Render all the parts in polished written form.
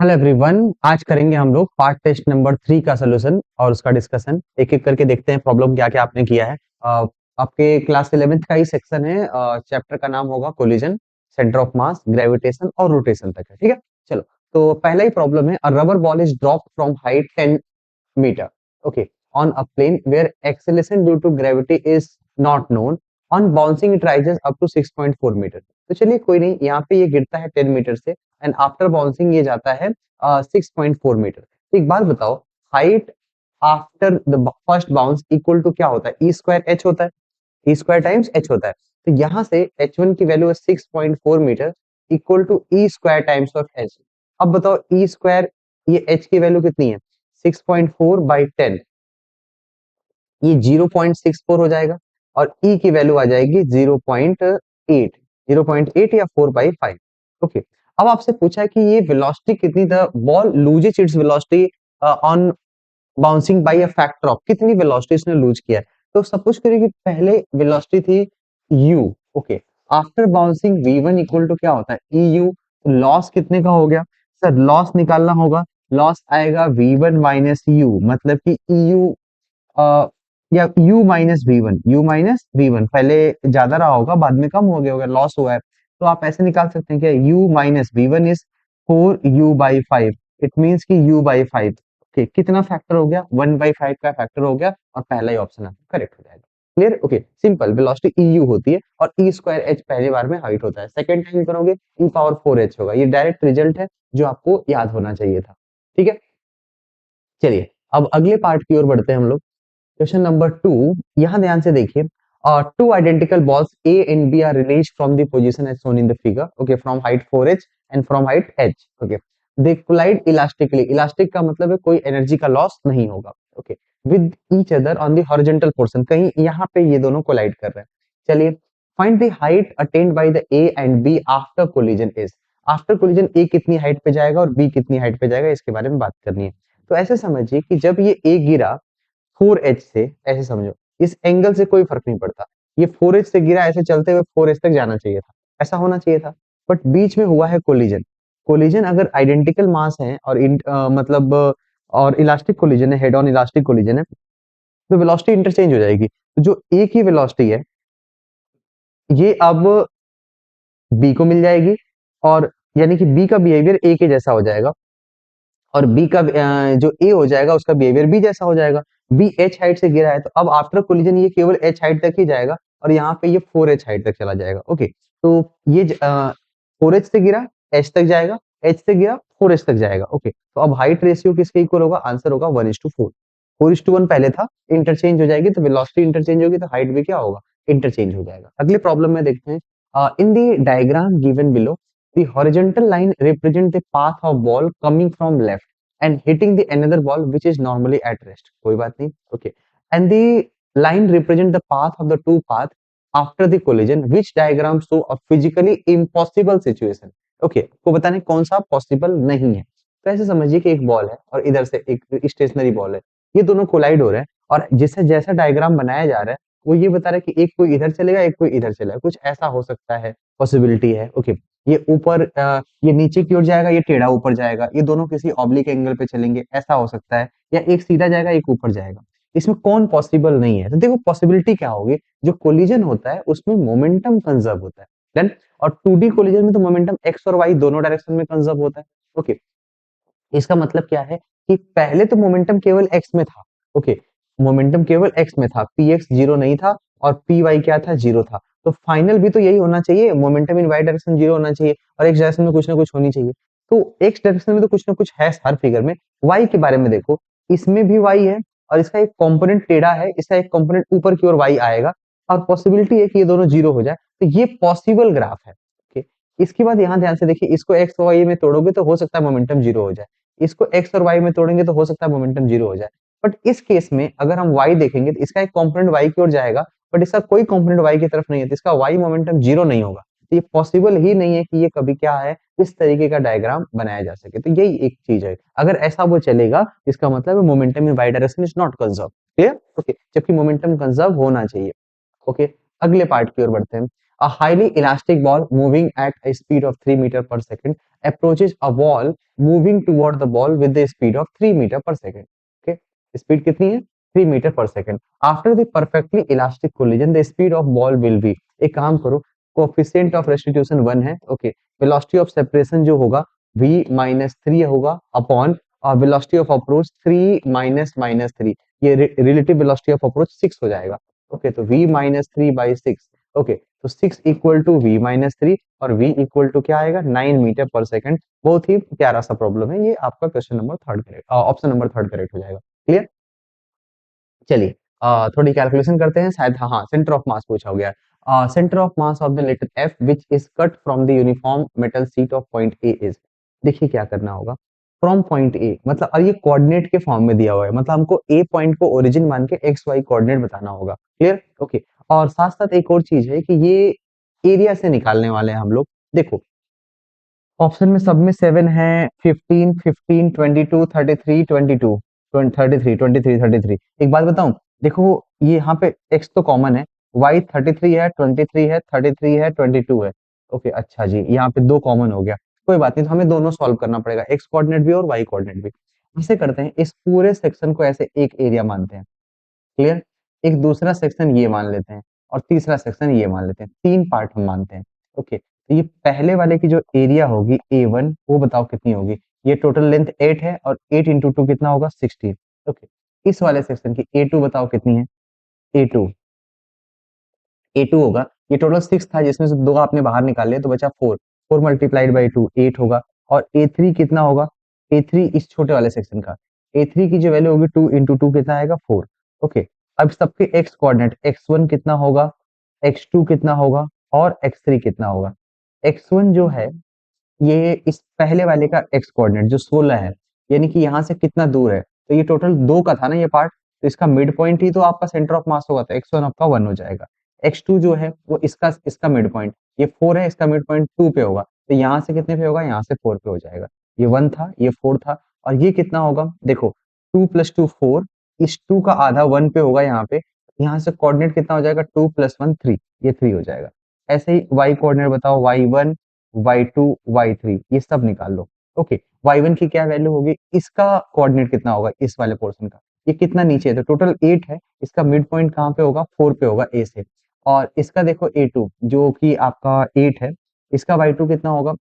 Hello everyone, आज करेंगे हम लोग पार्ट टेस्ट नंबर 3 का सोल्यूशन और उसका डिस्कशन। एक एक करके देखते हैं प्रॉब्लम क्या क्या आपने किया है। आपके क्लास 11th का ही सेक्शन है। चैप्टर का नाम होगा collision, centre of mass, gravitation और रोटेशन तक है। ठीक है, चलो। तो पहला ही प्रॉब्लम है, a rubber ball is drop from height 10 metre, okay, on a plane where acceleration due to gravity is not known, on bouncing it rises up to 6.4 metre. तो चलिए कोई नहीं, यहाँ पे ये गिरता है 10 मीटर से एंड आफ्टर बाउंसिंग ये जाता है 6.4 मीटर। तो एक बात बताओ, height after the first bounce equal to क्या होता है? ई स्क्वायर एच होता है, ई स्क्वायर टाइम्स एच होता है। तो यहाँ से H1 की वैल्यू है 6.4 metre equal to e square times of h. अब बताओ ई स्क्वायर, ये एच की वैल्यू कितनी है? 6.4 बाई 10, ये 0.64 हो जाएगा और ई की वैल्यू आ जाएगी 0.8, 0.8 या 4/5। ओके, अब आपसे पूछा है कि ये वेलोसिटी कितनी, the ball loses its velocity on bouncing by a factor of, कितनी वेलोसिटी इसने लूज किया है। तो सपोज करिए कि पहले वेलोसिटी थी u, okay, after bouncing v1 equal to क्या होता है? eu। लॉस कितने का हो गया सर? लॉस निकालना होगा, लॉस आएगा v1 माइनस यू, मतलब कि eu या u minus v one, u minus v one, पहले ज्यादा रहा होगा बाद में कम हो गया होगा, लॉस हुआ है। तो आप ऐसे निकाल सकते हैं कि u minus v one is 4u/5। It means कि u/5, ओके, कितना फैक्टर हो गया? 1/5 का फैक्टर हो गया और पहला ही ऑप्शन आपका करेक्ट हो जाएगा। Clear? Okay, simple. Velocity eu होती है और e स्क्वायर h पहली बार में हाइट होता है, सेकंड टाइम करोगे e पावर 4h होगा। ये डायरेक्ट रिजल्ट है जो आपको याद होना चाहिए था। ठीक है, चलिए अब अगले पार्ट की ओर बढ़ते हैं हम लोग। क्वेश्चन नंबर 2, यहाँ ध्यान से देखिए। Two identical balls A and B are release from the position as shown in the figure, okay, from height 4h and from height h, okay. They collide elastically, elastic का मतलब है कोई energy का loss नहीं होगा, okay, with each other on the horizontal portion, कहीं यहाँ पे ये दोनों कोलाइड कर रहे हैं। चलिए, find the height attend by the A and B after collision is. After collision A कितनी हाइट पे जाएगा और B कितनी हाइट पे जाएगा, इसके बारे में बात करनी है। तो ऐसे समझिए कि जब ये A गिरा 4h से, ऐसे समझो, इस एंगल से कोई फर्क नहीं पड़ता, ये 4h से गिरा, ऐसे चलते हुए 4h तक जाना चाहिए था, ऐसा होना चाहिए था। बट बीच में हुआ है कोलिजन। कोलिजन अगर आइडेंटिकल मास है और मतलब और इलास्टिक कोलिजन है, हेड ऑन इलास्टिक कोलिजन है, तो वेलोसिटी इंटरचेंज हो जाएगी। तो जो ए की वेलोसिटी है ये अब बी को मिल जाएगी, और यानी कि बी का बिहेवियर ए के जैसा हो जाएगा और बी का जो ए हो जाएगा उसका बिहेवियर बी जैसा हो जाएगा। बी एच हाइट से गिरा है तो अब आफ्टर कोलिजन ये केवल एच हाइट तक ही जाएगा और यहाँ पे ये 4h हाइट तक चला जाएगा। ओके, तो ये 4h से गिरा एच तक जाएगा, एच से गिरा 4h तक जाएगा। ओके, तो अब हाइट रेशियो किसके इक्वल होगा? आंसर होगा 1:4। 4:1 पहले था, इंटरचेंज हो जाएगी तो वेलोसिटी इंटरचेंज होगी तो हाइट भी क्या होगा? इंटरचेंज हो जाएगा। अगले प्रॉब्लम में देखते हैं। In the diagram given below, the horizontal line represent the path of ball coming from left and hitting the another ball which is normally at rest, कोई बात नहीं, okay, and the line represent the path of the two path after the collision which diagram show a physically impossible situation, okay, को बताना है कौन सा possible नहीं है। तो ऐसे समझिए कि एक बॉल है और इधर से एक स्टेशनरी बॉल है, ये दोनों कोलाइड हो रहे हैं और जिससे जैसा डायग्राम बनाया जा रहा है वो ये बता रहा है कि एक कोई इधर चलेगा एक कोई इधर चलेगा, कुछ ऐसा हो सकता है, पॉसिबिलिटी है। ओके, ये ऊपर ये नीचे की ओर जाएगा, ये टेढ़ा ऊपर जाएगा, ये दोनों किसी ऑब्लिक एंगल पे चलेंगे, ऐसा हो सकता है, या एक सीधा जाएगा एक ऊपर जाएगा। इसमें कौन पॉसिबल नहीं है? तो देखो पॉसिबिलिटी क्या होगी, जो कोलिजन होता है उसमें मोमेंटम कंजर्व होता है, डन। और 2D कोलिजन में तो मोमेंटम एक्स और वाई दोनों डायरेक्शन में कंजर्व होता है। ओके, इसका मतलब क्या है कि पहले तो मोमेंटम केवल एक्स में था, ओके, मोमेंटम केवल एक्स में था, पी एक्स जीरो नहीं था और पी वाई क्या था? जीरो था। तो फाइनल भी तो यही होना चाहिए, momentum in y direction zero होना चाहिए और एक्स डायरेक्शन में कुछ ना कुछ होनी चाहिए। तो एक्स डायरेक्शन में तो कुछ ना कुछ है हर फिगर में। वाई के बारे में देखो, इसमें भी वाई है और इसका एक कंपोनेंट टेढ़ा है, इसका एक कंपोनेंट ऊपर की ओर वाई आएगा और पॉसिबिलिटी है कि ये दोनों जीरो हो जाए, तो ये पॉसिबल ग्राफ है। ओके, इसके बाद यहाँ ध्यान से देखिए, इसको एक्स वाई में तोड़ोगे तो हो सकता है मोमेंटम जीरो हो जाए, इसको एक्स और वाई में तोड़ेंगे तो हो सकता है मोमेंटम जीरो हो जाए। बट इस केस में अगर हम वाई देखेंगे तो इसका एक कंपोनेंट वाई की ओर जाएगा बट इसका कोई कंपोनेंट वाई की तरफ नहीं है, तो इसका वाई मोमेंटम जीरो नहीं होगा। तो ये पॉसिबल ही नहीं है कि ये कभी क्या है, इस तरीके का डायग्राम बनाया जा सके। तो यही एक चीज है, अगर ऐसा वो चलेगा इसका मतलब है momentum in y direction is not conserve. Clear? Okay, जबकि मोमेंटम कंजर्व होना चाहिए। ओके, अगले पार्ट की ओर बढ़ते हैं। A highly elastic ball moving at a speed of 3 meter per second approaches a ball moving toward the ball with the speed of 3 metre per second. Okay, speed कितनी है? 3 metre per second. After the perfectly elastic collision the speed of ball will be, एक काम करो, coefficient of restitution 1 है। Okay, velocity of separation जो होगा v minus 3 होगा upon velocity of approach 3 minus minus 3, ये रिलेटिव वेलोसिटी ऑफ अप्रोच 6 हो जाएगा। ओके, तो v माइनस 3 बाई 6। ओके, तो 6 इक्वल टू v माइनस 3 और v इक्वल टू क्या आएगा? 9 मीटर पर सेकंड। बहुत ही प्यारा सा प्रॉब्लम है ये, आपका question number third correct, option number third correct हो जाएगा। क्लियर? चलिए थोड़ी कैलकुलेशन करते हैं, शायद हाँ सेंटर ऑफ मास पूछा हो गया। Centre of mass of the letter F which is cut from the uniform metal sheet of point A is, देखिए क्या करना होगा। फ्रॉम पॉइंट ए मतलब, और ये कोऑर्डिनेट के फॉर्म में दिया हुआ है, मतलब हमको ए पॉइंट को ओरिजिन मान के एक्स वाई कोऑर्डिनेट बताना होगा। क्लियर? ओके, और साथ साथ एक और चीज है कि ये एरिया से निकालने वाले हैं हम लोग। देखो ऑप्शन में सब में 7 है, 15 15 22 33 22 33 23 33। एक बात बताऊं, देखो ये यहाँ पे x तो कॉमन है, y 33 है, 23 है, 33 है, 22 है। ओके अच्छा जी, यहाँ पे दो कॉमन हो गया, कोई बात नहीं, तो हमें दोनों सॉल्व करना पड़ेगा, x कोऑर्डिनेट भी और y कोऑर्डिनेट भी। ऐसे करते हैं, इस पूरे सेक्शन को ऐसे एक एरिया मानते हैं। क्लियर? एक दूसरा सेक्शन ये मान लेते हैं और तीसरा सेक्शन ये मान लेते हैं, तीन पार्ट हम मानते हैं। ओके, तो ये पहले वाले की जो एरिया होगी A1 वो बताओ कितनी होगी? ये टोटल लेंथ 8 है और 8 इंटू 2 कितना होगा? 16। ओके, इस वाले सेक्शन की A2 बताओ कितनी है? A2 A2 होगा, ये टोटल 6 था जिसमें से दो आपने बाहर निकाल लिया तो बचा 4, 4 मल्टीप्लाइड बाई 2 8 होगा। और A3 कितना होगा? A3 इस छोटे वाले सेक्शन का, A3 की जो वैल्यू होगी 2 इंटू 2 कितना आएगा? 4। ओके, अब सबके x कोऑर्डिनेट, x1 कितना होगा, x2 कितना होगा और x3 कितना होगा? x1 जो है ये इस पहले वाले का x कोऑर्डिनेट जो 16 है, यानी कि यहाँ से कितना दूर है, तो ये टोटल 2 का था ना ये पार्ट, तो इसका मिड पॉइंट ही तो आपका सेंटर ऑफ मास होगा, तो x1 आपका 1 हो जाएगा। x2 जो है वो इसका इसका मिड पॉइंट, ये 4 है, इसका मिड पॉइंट 2 पे होगा, तो यहाँ से कितने पे होगा? यहाँ से 4 पे हो जाएगा। ये 1 था, ये 4 था, और ये कितना होगा? देखो 2 प्लस 2 4, इस 2 का आधा 1 पे होगा यहाँ पे, यहाँ से कोऑर्डिनेट कितना हो जाएगा? 2 प्लस 1 3, ये 3 हो जाएगा। ऐसे ही y कोऑर्डिनेट बताओ, y1 y2 y3 ये सब निकाल लो। ओके, y1 की क्या वैल्यू होगी? इसका कोऑर्डिनेट कितना होगा इस वाले पोर्शन का? ये कितना नीचे है, तो टोटल 8 है, इसका मिड पॉइंट कहाँ पे होगा? 4 पे होगा a से। और इसका देखो A2 जो कि आपका 8 है, इसका y2 कितना होगा?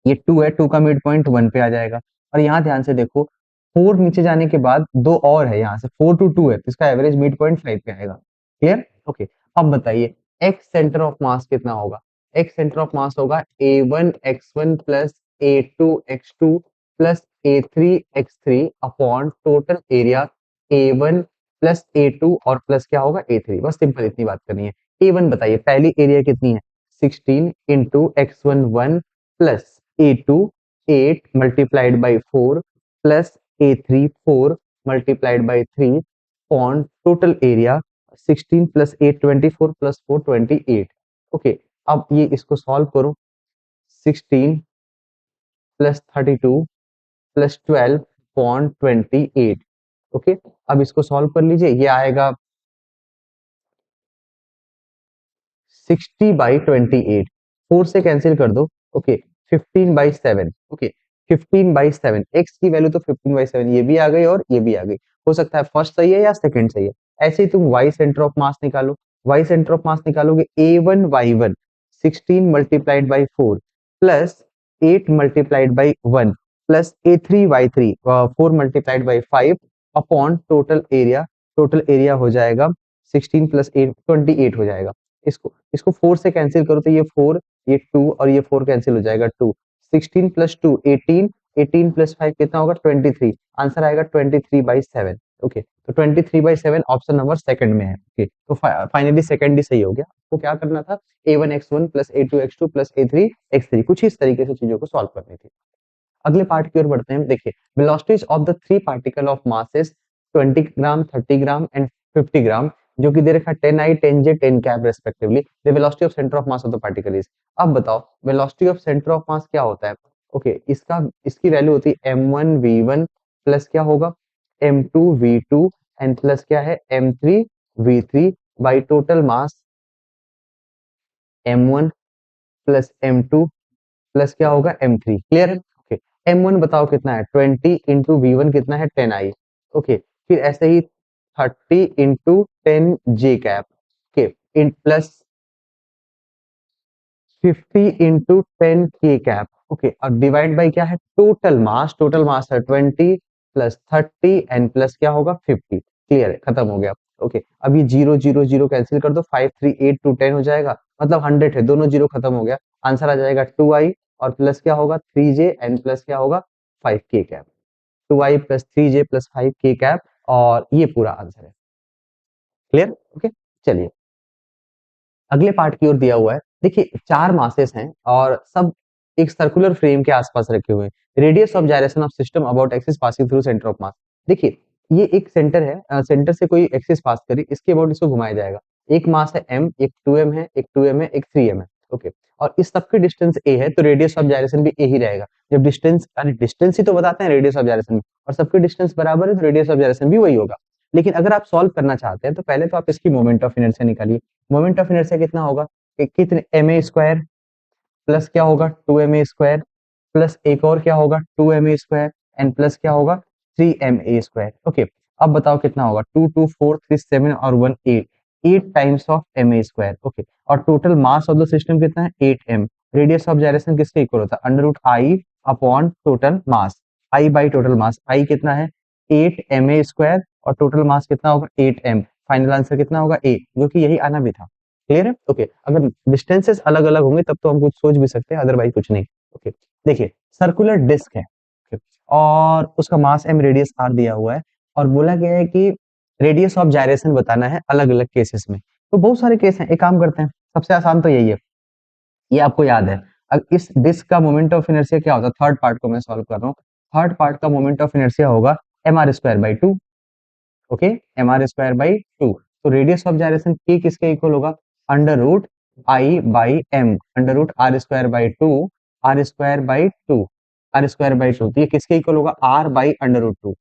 ये 2 है, 2 का मिड पॉइंट 1 पे आ जाएगा। और यहाँ ध्यान से देखो 4 नीचे जाने के बाद दो और है, यहाँ से 4 टू 2 है, तो इसका एवरेज मिड पॉइंट 5 पे आएगा। क्लियर? ओके, अब बताइए x सेंटर ऑफ मास कितना होगा? x सेंटर ऑफ मास होगा A1 x1 plus A2 x2 plus A3 x3 upon total area A1 plus A2 और प्लस क्या होगा? A3। बस सिंपल इतनी बात करनी है। A1 बताइए पहली एरिया कितनी है? 16 into x1 1 plus A2 8 multiplied by 4 plus A3 4 multiplied by 3 upon total area 16 plus 8 24 plus 4 28। Okay, अब ये इसको सॉल्व करो, 16 प्लस 32 प्लस 12 अपॉन 28। ओके, अब इसको सॉल्व कर लीजिए, ये आएगा 60 बाई 28, 4 से कैंसिल कर दो। Okay, 15 by 7। Okay, 15 by 7, x की वैल्यू तो 15 बाई 7, ये भी आ गई और ये भी आ गई। हो सकता है फर्स्ट सही है या सेकंड सही है। ऐसे ही तुम y सेंटर ऑफ मास निकालो, y सेंटर ऑफ मास निकालोगे A1 y1 16 multiplied by 4 plus 8 multiplied by 1 plus A3 y3 4 multiplied by 5 upon total area हो जाएगा 16 प्लस 8 28 हो जाएगा। इसको इसको 4 से कैंसिल करो तो ये 4, ये 2 और ये 4 कैंसिल हो जाएगा 2। 16 प्लस 2 18, 18 प्लस 5 कितना होगा? 23। आंसर आएगा 23 बाई 7। ओके, तो 23 बाई 7 ऑप्शन नंबर सेकंड में है। ओके, तो फाइनली सेकंड ही सही हो गया। आपको क्या करना था? A1 x1 plus A2 x2 plus A3 x3, कुछ इस तरीके से चीजों को सॉल्व करनी थी। अगले पार्ट की ओर बढ़ते हैं। देखिए velocities of the three particle of masses 20 gram 30 gram and 50 ग्राम, जो कि दे रखा है 10i 10j 10 cap respectively, the velocity of centre of mass of the particle is. अब बताओ वेलोसिटी ऑफ सेंटर ऑफ मास क्या होता है? ओके, इसकी वैल्यू होती है m1 v1 प्लस क्या होगा? m2 v2 एंड प्लस क्या है? m3 v3 by total mass m1 plus m2 plus क्या होगा M3। क्लियर है? ओके। M1 बताओ कितना है, 20 इंटू V1 कितना है, 10i। ओके, फिर ऐसे ही 30 इंटू 10j कैप। ओके, इन plus 50 into 10k cap. Okay, अब डिवाइड बाई क्या है, टोटल मास है 20 प्लस 30 एंड प्लस क्या होगा 50। क्लियर है, खत्म हो गया। ओके, अब ये 0 0 0 कैंसिल कर दो, 5 3 8 2 10 हो जाएगा, मतलब 100 है, दोनों जीरो खत्म हो गया। आंसर आ जाएगा 2i और प्लस क्या होगा 3j एंड प्लस क्या होगा 5k cap. 2i plus 3j plus 5k cap, और ये पूरा आंसर है। क्लियर? ओके, चलिए अगले पार्ट की ओर दिया हुआ है। देखिए चार मासेस हैं और सब एक सर्कुलर फ्रेम के आसपास रखे हुए हैं। Radius of gyration of system about axis passing through centre of मास। देखिए ये एक सेंटर है, सेंटर से कोई एक्सिस पास करी, इसके अबाउट इसको घुमाया जाएगा। एक मास है m, एक 2m है, एक 2m है, एक 3m है। ओके, और इस सबके डिस्टेंस a है, तो रेडियस ऑफ जायरेशन भी a ही रहेगा। जब डिस्टेंस यानी डिस्टेंस ही तो बताते हैं रेडियस ऑफ जायरेशन, और सबके डिस्टेंस बराबर है तो रेडियस ऑफ जायरेशन भी वही होगा। लेकिन अगर आप सॉल्व करना चाहते हैं तो पहले तो आप इसकी मोमेंट ऑफ इनर्शिया निकालिए। मोमेंट ऑफ इनर्शिया कितना होगा कि कितने ma स्क्वायर प्लस क्या होगा 2ma स्क्वायर प्लस एक और क्या होगा 2ma स्क्वायर एंड प्लस क्या होगा 3ma स्क्वायर। ओके, अब बताओ कितना होगा 2 2 4 3 7 और 1 8, 8 times of ma square. Okay, और total mass of the system कितना है 8m। रेडियस ऑफ जायरेशन किसके इक्वल होता है, under root I upon total mass, I by total mass. I कितना है 8ma स्क्वायर और टोटल मास कितना होगा 8m। फाइनल आंसर कितना होगा a, जो कि यही आना भी था। क्लियर है? ओके, अगर डिस्टेंसेस अलग अलग होंगे तब तो हम कुछ सोच भी सकते हैं, अदरवाइज कुछ नहीं। ओके, देखिए सर्कुलर डिस्क है। okay, और उसका मास m रेडियस r दिया हुआ है, और बोला गया है कि रेडियस ऑफ जायरेशन बताना है अलग अलग केसेस में। तो बहुत सारे केस हैं, एक काम करते हैं, सबसे आसान तो यही है, ये आपको याद है। अब इस डिस्क का मोमेंट ऑफ इनर्शिया क्या होता है, थर्ड पार्ट को मैं सॉल्व कर रहा हूँ। थर्ड पार्ट का मोमेंट ऑफ इनर्शिया होगा mr स्क्वायर बाई 2। ओके, mr स्क्वायर बाई 2। तो रेडियस ऑफ जायरेशन k किसके इक्वल होगा, under root I by M, under root R square by 2, R square by 2, R square by 2। तो ये किसके equal होगा, R by under root 2,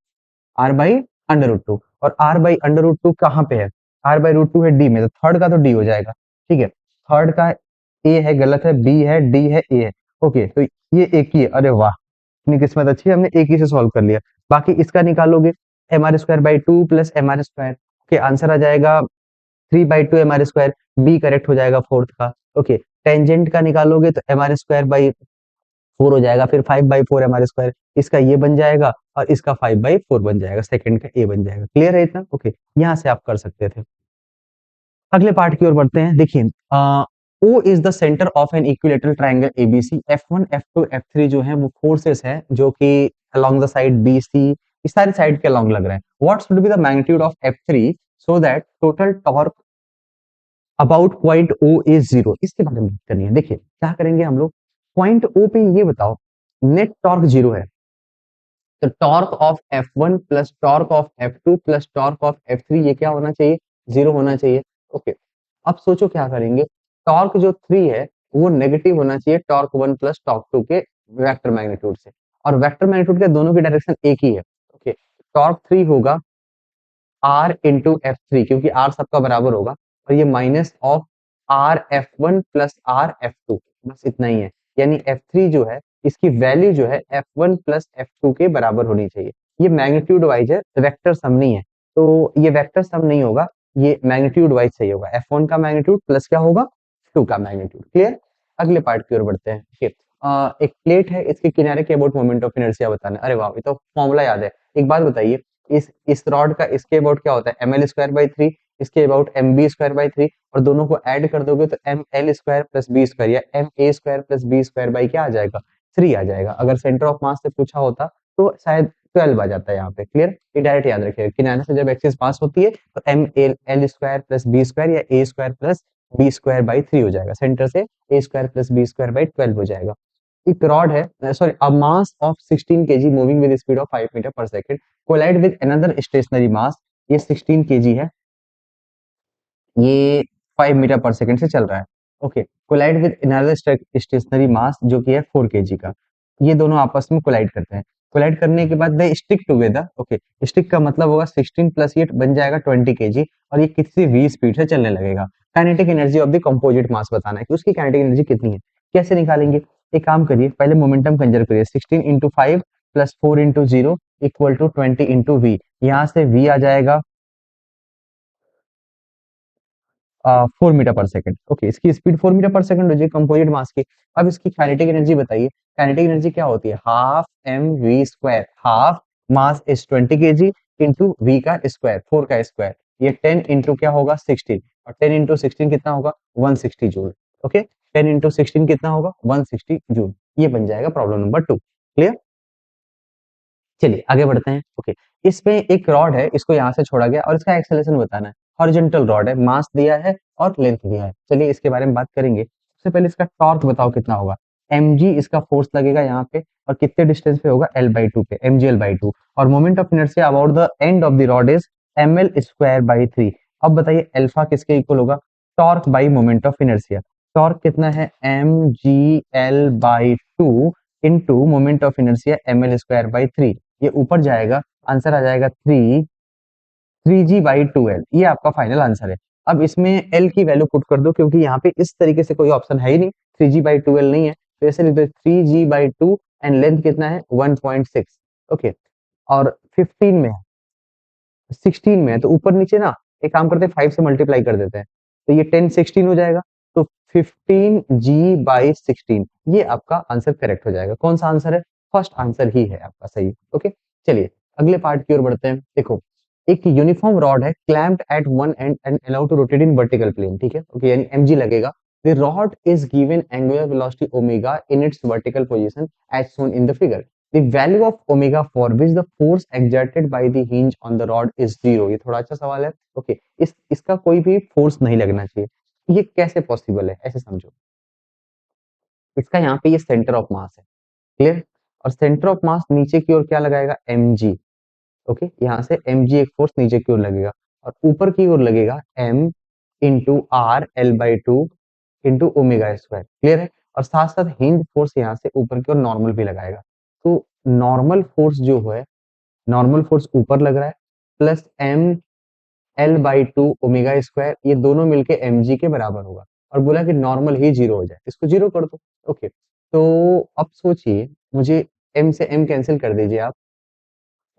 R by under root 2। और are by under root 2 कहाँ पे है, आर बाई रूट 2 है D में, तो थर्ड का तो डी हो जाएगा। ठीक है, थर्ड का ए है, गलत है, बी है, डी है, ए है। ओके, तो ये एक ही है, अरे वाह इतनी किस्मत अच्छी है, हमने एक ही से सॉल्व कर लिया। बाकी इसका निकालोगे M R square by 2 plus M R square. Okay, answer आ जाएगा 3/2 M R square, B correct हो जाएगा फोर्थ का। ओके, टेंजेंट का निकालोगे तो एम आर स्क्वायर बाई 4 हो जाएगा, फिर 5/4 एम आर स्क्वायर, इसका ये बन जाएगा और इसका 5/4 बन जाएगा, सेकंड का ए बन जाएगा। क्लियर है इतना? ओके, यहाँ से आप कर सकते थे। अगले पार्ट की ओर बढ़ते हैं। देखिए O is the centre of an equilateral triangle ABC. F1 F2 F3 जो है वो फोर्सेस है जो कि अलोंग द साइड BC, इस सारी साइड के अलोंग लग रहे हैं। What should be the magnitude of F3 so that total torque about point O is 0। इसके बारे में बात करनी है। देखिए क्या करेंगे हम लोग, पॉइंट O पे ये बताओ नेट टॉर्क 0 है, तो torque of F1 plus torque of F2 plus torque of F3 ये क्या होना चाहिए, 0 होना चाहिए। ओके, अब सोचो क्या करेंगे, टॉर्क जो 3 है वो नेगेटिव होना चाहिए टॉर्क 1 प्लस टॉर्क 2 के वेक्टर मैग्नीट्यूड से, और वेक्टर मैग्नीट्यूड के दोनों की डायरेक्शन एक ही है। ओके, टॉर्क 3 होगा R इंटू F3, क्योंकि R सबका बराबर होगा, और ये minus of R F1 plus R F2, बस इतना ही है। यानी F3 जो है इसकी वैल्यू जो है F1 प्लस F2 के बराबर होनी चाहिए। ये मैग्नीट्यूड वाइज है, वेक्टर सम नहीं है, तो ये वेक्टर सम नहीं होगा, ये मैग्नीट्यूड वाइज सही होगा। F1 का मैग्नीट्यूड प्लस क्या होगा 2 का मैग्नीट्यूड। क्लियर? अगले पार्ट की ओर बढ़ते हैं। ठीक है, एक प्लेट है, इसके किनारे के अबाउट मोमेंट ऑफ इनर्शिया बताना है। अरे वाह, ये तो फॉर्मूला याद है। एक बात बताइए, इस रॉड का इसके अबाउट क्या होता है, एम एल स्क्वायर बाई 3, इसके about M B square by 3, और दोनों को ऐड कर दोगे तो M L square plus B square या M A square plus B square by क्या आ जाएगा 3 आ जाएगा। अगर सेंटर ऑफ मास से पूछा होता तो शायद 12 आ जाता है यहाँ पे। क्लियर? ये डायरेक्ट याद रखिएगा, किनारे से जब एक्सिस पास होती है तो M L L square plus B square या A square plus B square by 3 हो जाएगा, सेंटर से A square plus B square by 12 हो जाएगा। एक रॉड है, sorry, a mass of 16 kg moving with speed of 5 metre per second collide with another stationary mass. ये 16 kg है, ये 5 मीटर पर सेकंड से चल रहा है। Okay, collide with another stationary mass जो कि है 4 kg का। ये दोनों आपस में कोलाइड करते हैं, कोलाइड करने के बाद they stick together. Okay, stick का मतलब होगा 16 प्लस 8 बन जाएगा 20 kg, और ये किसी v स्पीड से चलने लगेगा। Kinetic energy of the composite mass बताना है कि उसकी काइनेटिक एनर्जी कितनी है। कैसे निकालेंगे, एक काम करिए, पहले मोमेंटम कंजर्व करिए, 16 into 5 plus 4 into 0 equal to 20 into v. यहाँ से वी आ जाएगा 4 मीटर पर सेकंड। ओके, इसकी स्पीड 4 मीटर पर सेकंड हो जाएगी कंपोजिट मास की। अब इसकी काइनेटिक एनर्जी बताइए। काइनेटिक एनर्जी क्या होती है? Half M v square. Half mass is 20 KG into v का स्क्वायर, 4 का स्क्वायर। ये 10 इंटू क्या होगा? 16, और 10 इंटू 16 कितना होगा? 160 जूल। ओके, 10 इंटू 16 कितना होगा? 160 जूल। ये बन जाएगा प्रॉब्लम नंबर 2। क्लियर? चलिए आगे बढ़ते हैं। ओके, इसमें एक रॉड है, इसको यहाँ से छोड़ा गया और इसका एक्सेलरेशन बताना है। हॉरिजॉन्टल रॉड है, मास दिया है और लेंथ दिया है। चलिए इसके बारे में बात करेंगे। सबसे पहले इसका टॉर्क बताओ कितना होगा? mg इसका फोर्स लगेगा यहाँ पे, और कितने डिस्टेंस पे होगा? l/2 पे, mg l/2। और moment of inertia about the end of the rod is ml square by 3। अब बताइए अल्फा किसके इक्वल होगा? Torque by moment of inertia. Torque कितना है? mgl/2 into moment of inertia ml square by 3। ये ऊपर जाएगा, आंसर आ जाएगा 3g/2l। ये आपका फाइनल आंसर है। अब इसमें l की वैल्यू पुट कर दो, क्योंकि यहाँ पे इस तरीके से कोई ऑप्शन है ही नहीं, 3g/2l नहीं है, तो ऐसे लिख दो 3g/2 एंड लेंथ कितना है? 1.6। ओके, और 15 में है, 16 में है, तो ऊपर नीचे ना एक काम करते हैं, 5 से मल्टीप्लाई कर देते हैं, तो ये 10 16 हो जाएगा, तो 15g/16। ये आपका आंसर करेक्ट हो जाएगा। कौन सा आंसर है? फर्स्ट आंसर ही है आपका सही। ओके, चलिए अगले पार्ट की ओर बढ़ते हैं। देखो, एक यूनिफॉर्म रॉड है, clamped at one end and allowed to rotate in vertical plane. ठीक है, ओके, यानी mg लगेगा। The rod is given angular velocity omega in its vertical position as shown in the figure. The value of omega for which the force exerted by the hinge on the rod is 0। ये थोड़ा अच्छा सवाल है। Okay, इसका कोई भी force नहीं लगना चाहिए। ये कैसे पॉसिबल है? ऐसे समझो, इसका यहाँ पे ये सेंटर ऑफ मास है। क्लियर? और सेंटर ऑफ मास नीचे की ओर क्या लगाएगा? mg। ओके, यहाँ से mg एक फोर्स नीचे की ओर लगेगा, और ऊपर की ओर लगेगा m into R l/2 into omega square. Clear है? और साथ साथ हिंज फोर्स यहाँ से ऊपर की ओर नॉर्मल भी लगाएगा। तो नॉर्मल फोर्स जो है, नॉर्मल फोर्स ऊपर लग रहा है, plus m l/2 omega square, ये दोनों मिलके mg के बराबर होगा। और बोला कि नॉर्मल ही जीरो हो जाए, इसको जीरो कर दो। ओके, तो अब सोचिए, मुझे m से m कैंसिल कर दीजिए आप।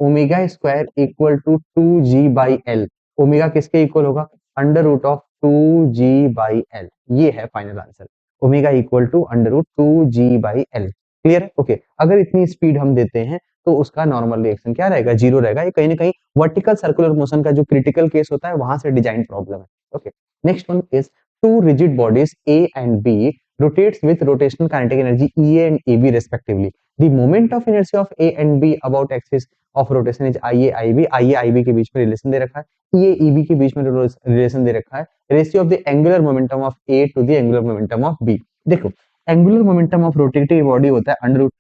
Omega square equal to 2g/l। Omega किसके इक्वल होगा? Under root of 2g/l। ये है final answer. Omega equal to under root 2g/l। Clear है? ओके, अगर इतनी स्पीड हम देते हैं तो उसका नॉर्मल रिएक्शन क्या रहेगा? जीरो रहेगा। ये कहीं ना कहीं वर्टिकल सर्कुलर मोशन का जो क्रिटिकल केस होता है, वहां से डिजाइन प्रॉब्लम है। Okay, next one is two rigid bodies A and B rotates with rotational kinetic energy EA and EB respectively. The moment of inertia of A and B about axis of rotation is IA IB। IA IB के बीच में relation दे रखा है, EA EB के बीच में relation दे रखा है। Ratio of the angular momentum of A to the angular momentum of B। देखो, angular momentum of rotating body होता है under root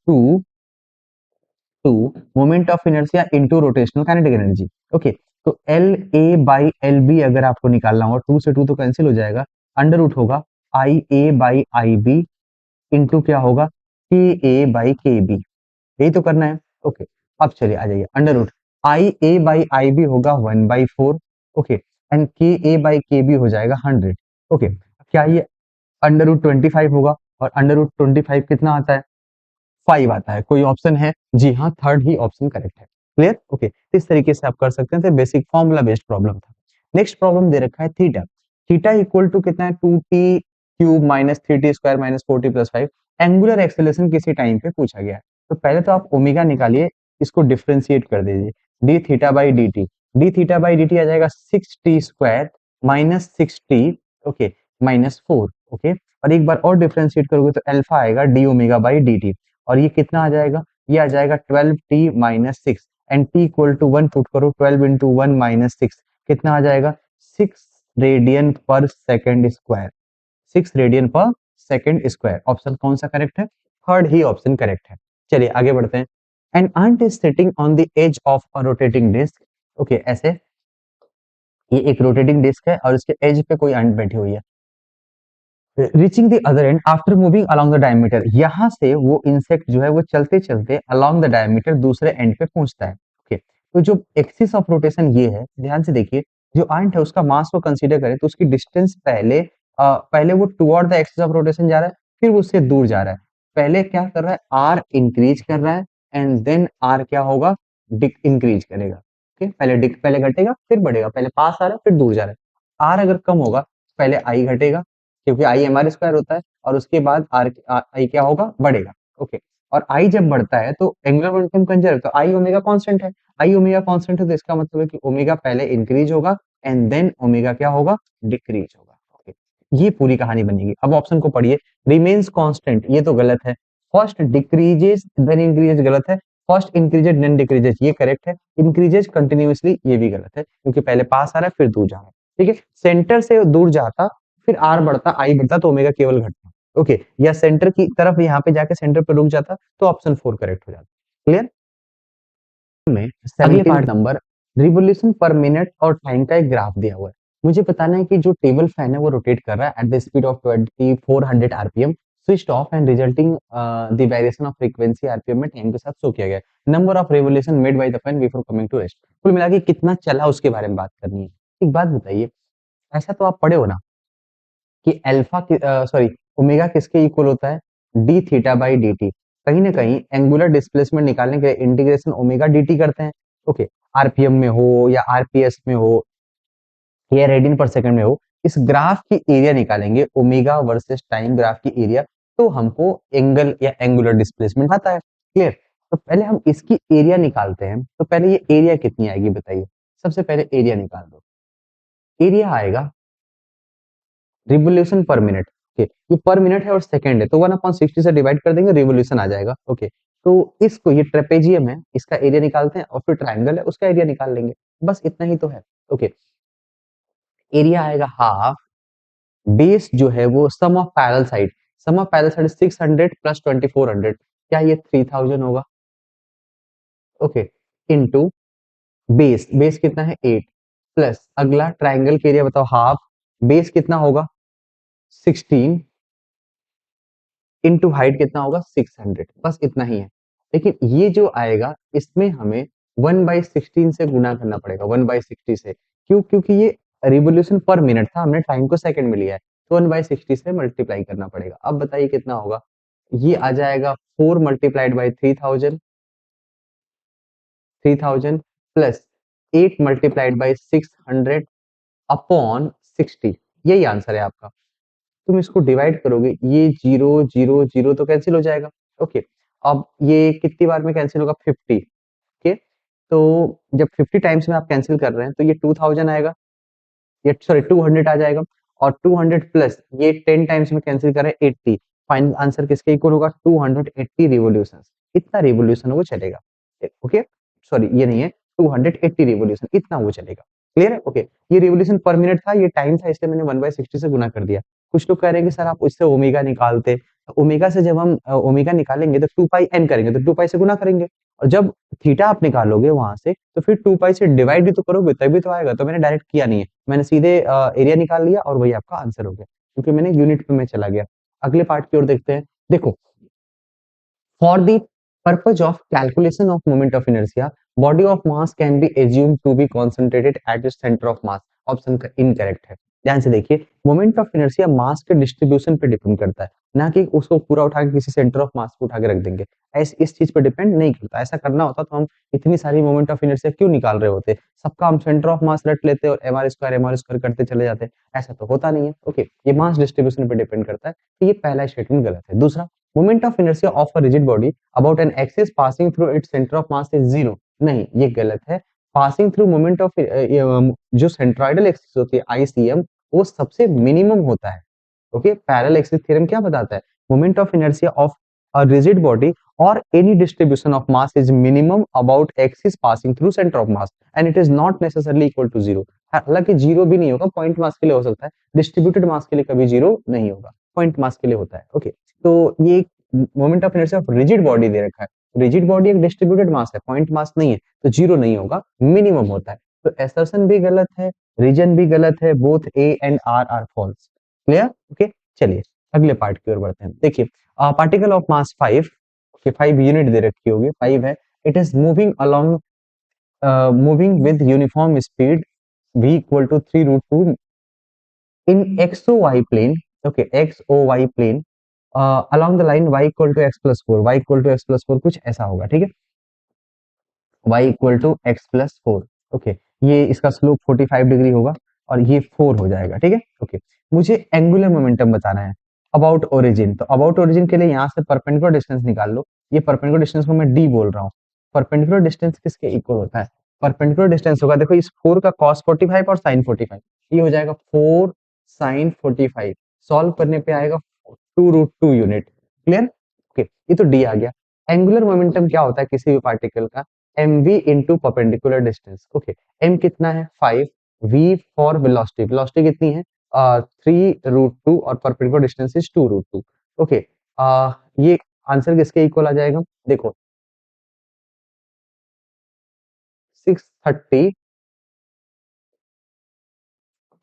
to moment of inertia into rotational kinetic energy. Okay, तो L A by L B अगर आपको निकालना हो, 2 से 2 तो कैंसिल हो जाएगा, अंडर रूट होगा आई A by I B into क्या होगा? के ए बाई के बी। यही तो करना है। ओके, अब चलिए आ जाइए, under root I A by I B होगा 1/4। ओके, एंड के ए बाई के बी हो जाएगा 100। ओके, क्या ये अंडर रूट 25 होगा? और अंडर रूट 25 कितना आता है? 5 आता है। कोई ऑप्शन है? जी हाँ, थर्ड ही ऑप्शन करेक्ट है। क्लियर? ओके, इस तरीके से आप कर सकते हैं। बेसिक फॉर्मूला बेस्ड प्रॉब्लम था। नेक्स्ट प्रॉब्लम दे रखा है थीटा। थीटा इक्वल टू कितना है? 2t³ minus 3t square minus 4t plus 5। Angular acceleration किसी टाइम पे पूछा गया है। तो पहले तो आप ओमेगा निकालिए, इसको डिफ्रेंशिएट कर दीजिए, D theta by D T. D theta by D T आ जाएगा 6t square minus 6t, okay, minus 4। Okay, और एक बार और डिफ्रेंशिएट करोगे तो अल्फा आएगा D omega by D T. और ये कितना आ जाएगा? ये आ जाएगा 12t minus 6 and t equal to 1 put करो, 12 इंटू 1 माइनस 6 कितना आ जाएगा? 6 रेडियन पर सेकेंड स्क्वायर। 6 रेडियन पर सेकेंड स्क्वायर। ऑप्शन कौन सा करेक्ट है? थर्ड ही ऑप्शन करेक्ट है। चलिए आगे बढ़ते हैं। An ant is sitting on the edge of a rotating disc. Okay, ऐसे ये एक रोटेटिंग डिस्क है और इसके एज पे कोई आंट बैठी हुई है। Reaching the other and after moving along the diameter. यहाँ से वो इंसेक्ट जो है वो चलते चलते अलोंग द डायमीटर दूसरे एंड पे पहुंचता है। ओके, तो जो एक्सिस ऑफ रोटेशन ये है, ध्यान से देखिए, जो आंट है उसका मास को कंसीडर करें तो उसकी डिस्टेंस पहले वो toward the axis of rotation जा रहा है, फिर वो उससे दूर जा रहा है। पहले क्या कर रहा है, आर इंक्रीज कर रहा है एंड देन आर क्या होगा, डिक इंक्रीज करेगा। ओके, पहले घटेगा फिर बढ़ेगा, पहले पास आ रहा है फिर दूर जा रहा है। आर अगर कम होगा पहले आई घटेगा, क्योंकि आई एम आर स्क्वायर होता है, और उसके बाद आर आई क्या होगा, बढ़ेगा। ओके, और आई जब बढ़ता है तो एंगुलर मोमेंटम कंजर्व, तो आई ओमेगा कांस्टेंट है, आई ओमेगा कांस्टेंट है तो इसका मतलब है कि ओमेगा पहले इंक्रीज होगा एंड देन ओमेगा क्या होगा, डिक्रीज होगा। ओके, ये पूरी कहानी बनेगी। अब ऑप्शन को पढ़िए, रिमेन्स कांस्टेंट, ये तो गलत है। फर्स्ट डिक्रीजेस देन इंक्रीजेस, गलत है। फर्स्ट इंक्रीजेस देन डिक्रीजेस, ये करेक्ट है। इंक्रीजेस कंटिन्यूअसली, ये भी गलत है, क्योंकि पहले पास आ रहा है फिर दूर जा रहा है। ठीक है, सेंटर से दूर जाता फिर आर बढ़ता आई बढ़ता तो ओमेगा केवल घटता। ओके, या सेंटर की तरफ यहाँ पे जाके सेंटर पे रुक जाता तो ऑप्शन 4 करेक्ट हो जाता। क्लियर। में अगले part number, revolution per minute और टाइम का एक ग्राफ दिया हुआ है। मुझे बताना है कि जो टेबल फैन है वो रोटेट कर रहा है at the speed of 2400 RPM, switched off and resulting the variation of frequency RPM में टाइम के साथ शो किया गया है। Number of revolution made by the fan before coming to rest, कुल मिला के कितना चला उसके बारे में बात करनी है। एक बात बताइए, ऐसा तो आप पढ़े हो ना कि अल्फा सॉरी ओमेगा किसके इक्वल होता है, D theta by D T. कहीं ना कहीं एंगुलर डिस्प्लेसमेंट निकालने के लिए इंटीग्रेशन ओमेगा डी टी करते हैं। ओके, आरपीएम में हो या आरपीएस में हो या रेडियन पर सेकंड में हो, इस ग्राफ की एरिया निकालेंगे, ओमेगा वर्सेस टाइम ग्राफ की एरिया, तो हमको एंगल या एंगुलर डिस्प्लेसमेंट आता है। क्लियर। तो पहले हम इसकी एरिया निकालते हैं, तो पहले ये एरिया कितनी आएगी बताइए। सबसे पहले एरिया निकाल दो, एरिया आएगा रिवोल्यूशन पर मिनट। ओके, ये पर मिनट है और सेकंड है, तो 1/60 से डिवाइड कर देंगे, रिवोल्यूशन आ जाएगा। ओके, तो इसको, ये ट्रेपेजियम है, इसका एरिया निकालते हैं, और फिर ट्रायंगल है उसका एरिया निकाल लेंगे। बस इतना ही तो है। ओके, एरिया आएगा हाफ, बेस जो है वो sum of parallel side, sum of parallel side 600 plus 2400, क्या ये 3000 होगा। ओके, इनटू बेस, बेस कितना है 8, प्लस अगला ट्रायंगल के एरिया बताओ, हाफ, बेस कितना होगा 16, इनटू हाइट कितना होगा 600, बस इतना ही है। लेकिन ये जो आएगा इसमें हमें 1/16 से गुना करना पड़ेगा, 1/60 से। क्यों, क्योंकि ये रिवोल्यूशन पर मिनट था, हमने टाइम को सेकंड में लिया है, तो 1/60 से मल्टीप्लाई करना पड़ेगा। अब बताइए कितना होगा, ये आ जाएगा 4 multiplied by 3000, 3000 plus 8 multiplied by 600 upon 60, यही आंसर है आपका। तुम इसको डिवाइड करोगे, ये जीरो जीरो जीरो तो कैंसिल हो जाएगा। ओके, अब ये कितनी बार में कैंसिल होगा, 50। ओके, तो जब 50 टाइम्स में आप कैंसिल कर रहे हैं तो ये 2000 आएगा, ये सॉरी 200 आ जाएगा, और 200 प्लस ये 10 टाइम्स में कैंसिल करें 80, फाइनल आंसर किसके इक्वल होगा, 280 रिवोल्यूशन। इतना रिवोल्यूशन वो चलेगा। ओके, सॉरी ये नहीं है, 280 रिवोल्यूशन, इतना वो चलेगा। क्लियर है। ओके, ये रिवोल्यूशन पर मिनट था, ये टाइम था, इसलिए मैंने 1/60 से गुना कर दिया। कुछ लोग कह रहे हैं कि सर आप इससे ओमेगा निकालते, ओमेगा से जब हम ओमेगा निकालेंगे तो 2 पाई एन करेंगे, तो 2 पाई से गुना करेंगे, और जब थीटा आप निकालोगे वहां से तो फिर 2 पाई से डिवाइड भी तो करोगे तभी तो आएगा। तो मैंने डायरेक्ट किया नहीं है, मैंने सीधे एरिया निकाल लिया और वही आपका आंसर हो गया, क्योंकि मैंने यूनिट पे में चला गया। अगले पार्ट की ओर देखते हैं। देखो, for the purpose of calculation of moment of inertia, body of mass can be assumed to be concentrated at its center of mass. Option का इनकरेक्ट है। ध्यान से देखिए, मोमेंट ऑफ इनर्शिया मास के डिस्ट्रीब्यूशन पे डिपेंड करता है, ना कि उसको पूरा उठा के किसी सेंटर ऑफ मास पे उठा के रख देंगे। इस चीज पे डिपेंड नहीं करता। ऐसा करना होता तो हम इतनी सारी मोमेंट ऑफ इनर्शिया क्यों निकाल रहे होते, सबका हम सेंटर ऑफ मास रट लेते और एम आर स्क्वायर करते चले जाते। ऐसा तो होता नहीं है। ओके, ये मास डिस्ट्रीब्यूशन पे डिपेंड करता है, तो ये पहला स्टेटमेंट गलत है। दूसरा, moment of inertia of a rigid body about an axis passing through its centre of mass is zero, नहीं ये गलत है। पासिंग थ्रू मोमेंट ऑफ जो सेंट्रोइडल एक्सिस होती है आईसीएम, वो सबसे मिनिमम होता है। ओके, पैरेलल एक्सिस थ्योरम क्या बताता है, moment of inertia of a rigid body और any distribution of mass is minimum about axis passing through centre of mass and it is not necessarily equal to zero. हालांकि zero भी नहीं होगा, point mass के लिए हो सकता है, डिस्ट्रीब्यूटेड मास के लिए कभी जीरो नहीं होगा, पॉइंट मास के लिए होता है। ओके, तो ये moment of inertia of rigid body दे रखा है, रिजिड बॉडी एक डिस्ट्रीब्यूटेड मास है, पॉइंट मास नहीं है, तो जीरो नहीं होगा, मिनिमम होता है। तो एसर्शन भी गलत है, रीजन भी गलत है, both A and R false. Clear. Okay, चलिए अगले पार्ट की ओर बढ़ते हैं। देखिए, particle of mass 5, okay 5 unit दे रखी होगी, 5 है, it is moving along moving with uniform speed v equal to 3 root 2 in X O Y plane. Okay, X O Y plane along the line y equal to X plus four, Y equal to X plus four, कुछ ऐसा होगा, ठीक है, y equal to X plus four. Okay, ये इसका slope 45 degree होगा और ये 4 हो जाएगा, ठीक है। ओके, मुझे एंगुलर मोमेंटम बताना है अबाउट ओरिजिन। तो अबाउट ओरिजिन के लिए यहाँ से परपेंडिकुलर डिस्टेंस निकाल लो। ये परपेंडिकुलर डिस्टेंस को मैं डी बोल रहा हूँ। परपेंडिकुलर डिस्टेंस किसके इक्वल होता है? परपेंडिकुलर डिस्टेंस होगा, देखो इस 4 का cos 45 और sin 45, ये हो जाएगा 4 sin 45। सॉल्व करने पे आएगा 2√2 यूनिट। क्लियर? ओके, ये तो डी आ गया। एंगुलर मोमेंटम क्या होता है किसी भी पार्टिकल का? mv into perpendicular distance. Okay, m कितना है? 5, v फॉर वेलोसिटी, वेलोसिटी कितनी है? 3√2 और परपेंडिकुलर डिस्टेंस इज 2√2। ओके, ये आंसर किसके इक्वल आ जाएगा? देखो 630,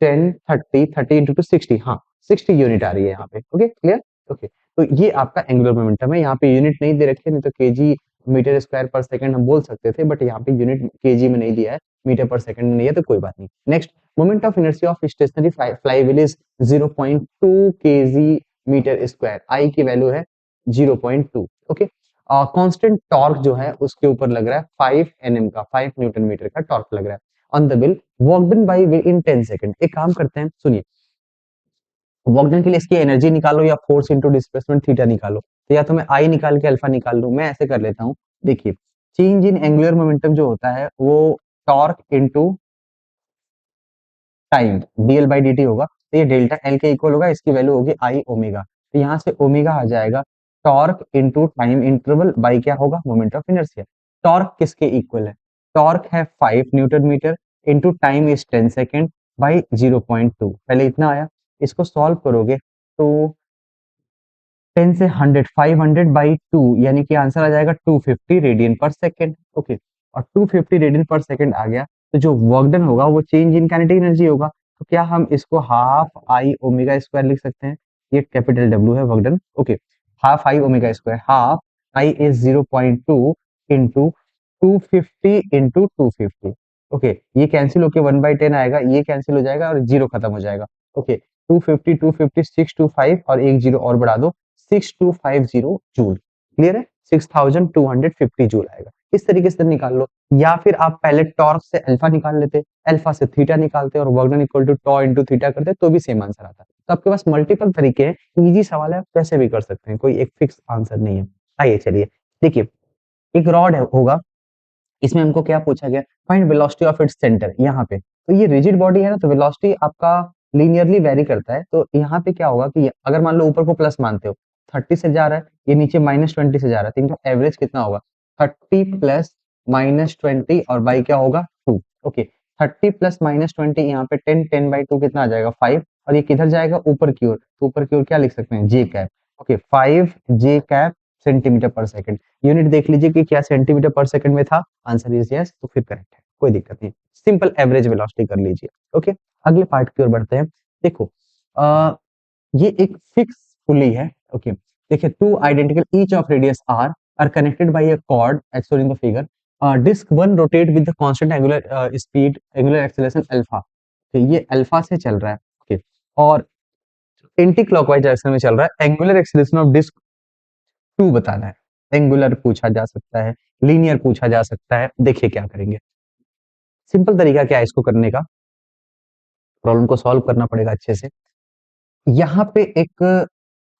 10, 30, 30 इंटू 60, हाँ 60 यूनिट आ रही है यहाँ पे। Okay, clear? ओके, तो ये आपका एंगुलर मोमेंटम है। यहाँ पे यूनिट नहीं दे रखी है, नहीं तो केजी मीटर स्क्वायर पर सेकंड हम बोल सकते थे, बट यहाँ पे यूनिट केजी में नहीं दिया है, मीटर पर सेकंड में नहीं है, तो कोई बात नहीं। Next, moment of inertia of stationary flywheel is 0.2 kg metre square, I की वैल्यू है 0.2। ओके, कांस्टेंट टॉर्क जो है उसके ऊपर लग रहा है 5 एनएम का, 5 न्यूटन मीटर का टॉर्क लग रहा है on the wheel work done by wheel in 10 second. एक काम करते हैं, सुनिए, वर्क डन के लिए इसकी एनर्जी निकालो या फोर्स इंटू डिस्प्लेसमेंट थीटा निकालो। तो या तो मैं आई निकाल के अल्फा निकाल लूं, मैं ऐसे कर लेता हूं। देखिए, चेंज इन एंगुलर मोमेंटम जो होता है वो torque into time dl by dt होगा। तो ये डेल्टा एल के इक्वल होगा, इसकी वैल्यू होगी आई ओमेगा। तो यहाँ से ओमेगा आ जाएगा torque into time interval by क्या होगा? Moment of inertia. टॉर्क किसके इक्वल है? टॉर्क है 5 newton metre into time is 10 second by 0.2। पहले इतना आया, इसको सॉल्व करोगे तो 10 से 100, 500 बाई 2, यानी कि आंसर आ जाएगा 250 रेडियन पर सेकेंड। ओके, और 250 रेडियन पर सेकेंड आ गया, तो जो वर्क डन होगा वो चेंज इन काइनेटिक एनर्जी होगा। तो क्या हम इसको हाफ आई ओमेगा स्क्वायर लिख सकते हैं? ये कैपिटल डब्ल्यू है work done. Okay, half I omega square, half I is 0.2 into 250 into 250। Okay, ये कैंसिल होके 1/10 आएगा, ये कैंसिल हो जाएगा और जीरो खत्म हो जाएगा। ओके, 250, 250, 625 और एक जीरो और बढ़ा दो, 6250 जूल। क्लियर है? 6250 जूल आएगा। इस तरीके से निकाल लो, या फिर आप पहले टॉर्क से अल्फा निकाल लेते, अल्फा से थीटा निकालते और work done equal to tau into theta करते, तो भी सेम आंसर आता। तो आपके पास मल्टीपल तरीके हैं, इजी सवाल है, आप कैसे भी कर सकते हैं, कोई एक फिक्स आंसर नहीं है। आइए चलिए, देखिए, एक रॉड होगा, इसमें हमको क्या पूछा गया? Find velocity of its centre. यहाँ पे तो ये रिजिड बॉडी है ना, तो वेलोसिटी आपका लीनियरली वेरी करता है। तो यहाँ पे क्या होगा कि अगर मान लो ऊपर को प्लस मानते हो, 30 से जा रहा है, ये नीचे -20 से जा रहा है, तो इनका एवरेज कितना होगा? 30 प्लस -20 और बाई क्या होगा? 2। ओके, 30 प्लस -20, यहाँ पे 10, 10 बाई 2 कितना आ जाएगा? 5। और ये किधर जाएगा? ऊपर की ओर, तो ऊपर की ओर क्या लिख सकते हैं? जे कैप। ओके, 5 जे कैप सेंटीमीटर पर सेकंड। यूनिट देख लीजिए कि क्या सेंटीमीटर पर सेकंड में था, आंसर इज यस, तो फिर करेक्ट है, कोई दिक्कत नहीं। सिंपल एवरेज वेलोसिटी कर लीजिए। ओके, अगले पार्ट की ओर बढ़ते हैं। देखो, ये एक फिक्स पुली है। ओके, देखिए, two identical each of radius R connected by a cord as shown in the figure. Disc one rotate with the constant angular speed, angular acceleration alpha. तो ये अल्फा से चल रहा है। ओके, और एंटी क्लॉकवाइज डायरेक्शन में चल रहा है। एंगुलर एक्सेलरेशन ऑफ डिस्क 2 बताना है। एंगुलर पूछा जा सकता है, लीनियर पूछा जा सकता है। देखिए क्या करेंगे, सिंपल तरीका क्या है इसको करने का, प्रॉब्लम को सॉल्व करना पड़ेगा अच्छे से। यहाँ पे एक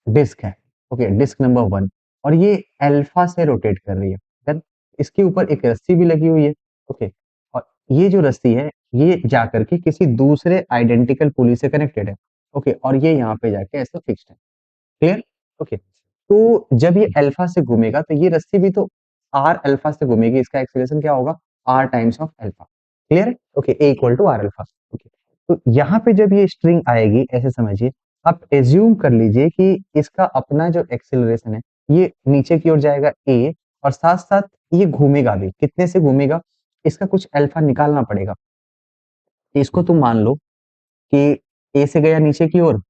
डिस्क है। ओके, डिस्क नंबर 1, और ये अल्फा से रोटेट कर रही है। देन इसके ऊपर एक रस्सी भी लगी हुई है। ओके, और ये जो रस्सी है ये जाकर के किसी दूसरे आइडेंटिकल पुली से कनेक्टेड है। ओके, और ये यहाँ पे जाके ऐसे फिक्स्ड है। क्लियर? ओके, तो जब ये अल्फा से घूमेगा तो ये रस्सी भी तो आर अल्फा से घूमेगी, इसका एक्सीलरेशन क्या होगा? R times of alpha. Clear है? Okay, A equal to R alpha. Okay, तो यहाँ पे जब ये स्ट्रिंग आएगी, ऐसे समझिए, आप एज्यूम कर लीजिए कि इसका अपना जो एक्सीलरेशन है ये नीचे की ओर जाएगा ए, और साथ साथ ये घूमेगा भी। कितने से घूमेगा? इसका कुछ अल्फा निकालना पड़ेगा। इसको तुम मान लो कि ए से गया नीचे की ओर,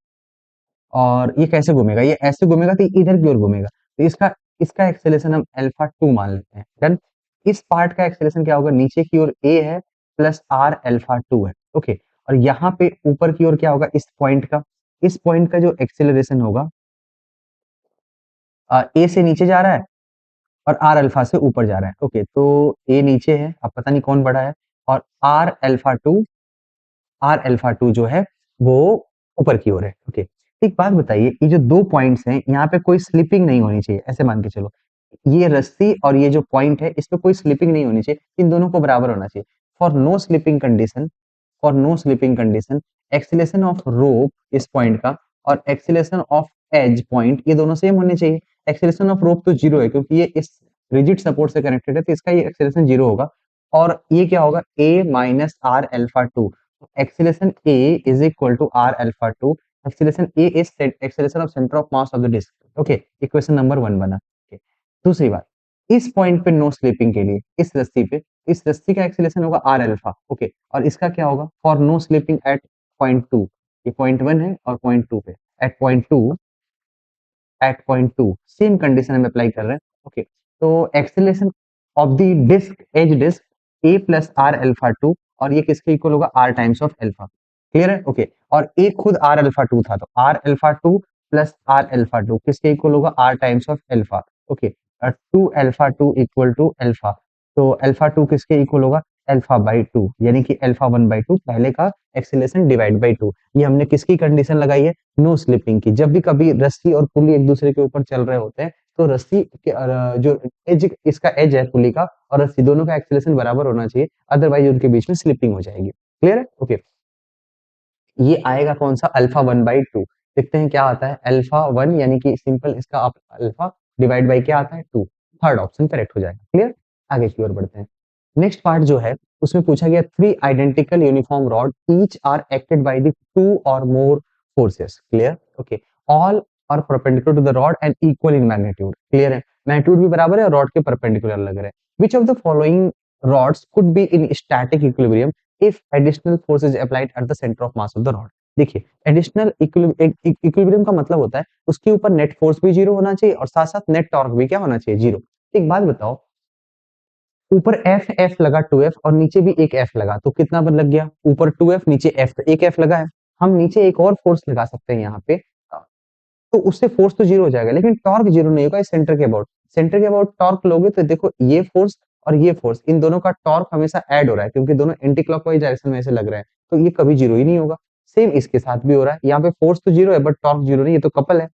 और ये कैसे घूमेगा? ये ऐसे घूमेगा तो इधर की ओर घूमेगा, तो इसका इसका एक्सेलरेशन हम अल्फा 2 मान लेते हैं। डन। इस पार्ट का एक्सेलरेशन क्या होगा? नीचे की ओर ए है प्लस आर अल्फा 2 है। ओके, और यहाँ पे ऊपर की ओर क्या होगा? इस पॉइंट का जो एक्सेलरेशन होगा ए से नीचे जा रहा है और आर अल्फा से ऊपर जा रहा है। ओके, तो ए नीचे है, अब पता नहीं कौन बड़ा है, और आर अल्फा टू जो है वो ऊपर की ओर है। ओके, एक बात बताइए, ये जो दो पॉइंट्स हैं यहाँ पे कोई स्लिपिंग नहीं होनी चाहिए, ऐसे मान के चलो ये रस्सी और ये जो पॉइंट है इस पे कोई स्लिपिंग नहीं होनी चाहिए, इन दोनों को बराबर होना चाहिए। For no slipping condition, for no slipping condition, acceleration of rope इस पॉइंट का और एक्सीलरेशन ऑफ एज पॉइंट ये दोनों सेम होने चाहिए। एक्सीलरेशन ऑफ रोप तो जीरो है क्योंकि ये इस रिजिड सपोर्ट से कनेक्टेड है, तो इसका ये एक्सीलरेशन जीरो होगा। और ये क्या होगा, A minus R alpha two, acceleration A is equal to R alpha 2. Acceleration A is acceleration of center of mass of the disk. Okay, equation number 1 बना। Okay. दूसरी बात, इस पॉइंट पे नो स्लिपिंग के लिए इस रस्सी का एक्सीलरेशन होगा R अल्फा। ओके, और इसका क्या होगा, for no slipping at point 2, ये पॉइंट 1 है और पॉइंट 2 पे एट पॉइंट 2 सेम कंडीशन हम अप्लाई कर रहे हैं। ओके, तो acceleration of the disc edge disc A plus R alpha two, और ये किसके इक्वल होगा, R times of alpha. Clear है? ओके, और ए खुद आर अल्फा टू था, तो R alpha two plus R alpha two किसके इक्वल होगा, R times of alpha. Okay, two alpha two equal to alpha, तो अल्फा टू किसके equal होगा, अल्फा बाई टू, यानी कि अल्फा वन बाई टू पहले का एक्सीलरेशन डिवाइड बाई टू। ये हमने किसकी कंडीशन लगाई है, नो स्लिपिंग की। जब भी कभी रस्सी और पुली एक दूसरे के ऊपर चल रहे होते हैं तो रस्सी के जो एज, इसका एज है पुली का और रस्सी दोनों का एक्सीलरेशन बराबर होना चाहिए, अदरवाइज उनके बीच में स्लिपिंग हो जाएगी। क्लियर है? ओके, ये आएगा कौन सा, अल्फा वन बाई टू। देखते हैं क्या आता है, अल्फा वन यानी कि सिंपल इसका अल्फा डिवाइड बाई क्या आता है, टू। थर्ड ऑप्शन करेक्ट हो जाएगा। क्लियर? आगे की ओर बढ़ते हैं। नेक्स्ट पार्ट जो है उसमें पूछा गया three identical uniform rod each are acted by the two or more forces. Clear? Okay, all are perpendicular to the rod and equal in magnitude. Clear है? मैग्नीट्यूड भी बराबर है और रॉड के परपेंडिकुलर लग रहे हैं। Which of the following rods could be in static equilibrium if additional force is applied at the center of mass of the rod। देखिए, एडिशनल इक्विलिब्रियम का मतलब होता है उसके ऊपर नेट फोर्स भी जीरो होना चाहिए और साथ साथ नेट टॉर्क भी क्या होना चाहिए, जीरो। एक बात बताओ, ऊपर एफ एफ लगा 2f और नीचे भी एक एफ लगा तो कितना बल लग गया, ऊपर 2f नीचे एफ, तो एक एफ लगा है। हम नीचे एक और फोर्स लगा सकते हैं यहाँ पे, तो उससे फोर्स तो जीरो हो जाएगा लेकिन टॉर्क जीरो नहीं होगा। सेंटर के अबाउट, सेंटर के अबाउट टॉर्क लोगे तो देखो ये फोर्स और ये फोर्स, इन दोनों का टॉर्क हमेशा ऐड हो रहा है क्योंकि दोनों एंटी क्लॉकवाइज डायरेक्शन में ऐसे लग रहे हैं, तो ये कभी जीरो ही नहीं होगा। सेम इसके साथ भी हो रहा है, यहाँ पे फोर्स तो जीरो है बट टॉर्क जीरो नहीं, ये तो कपल है।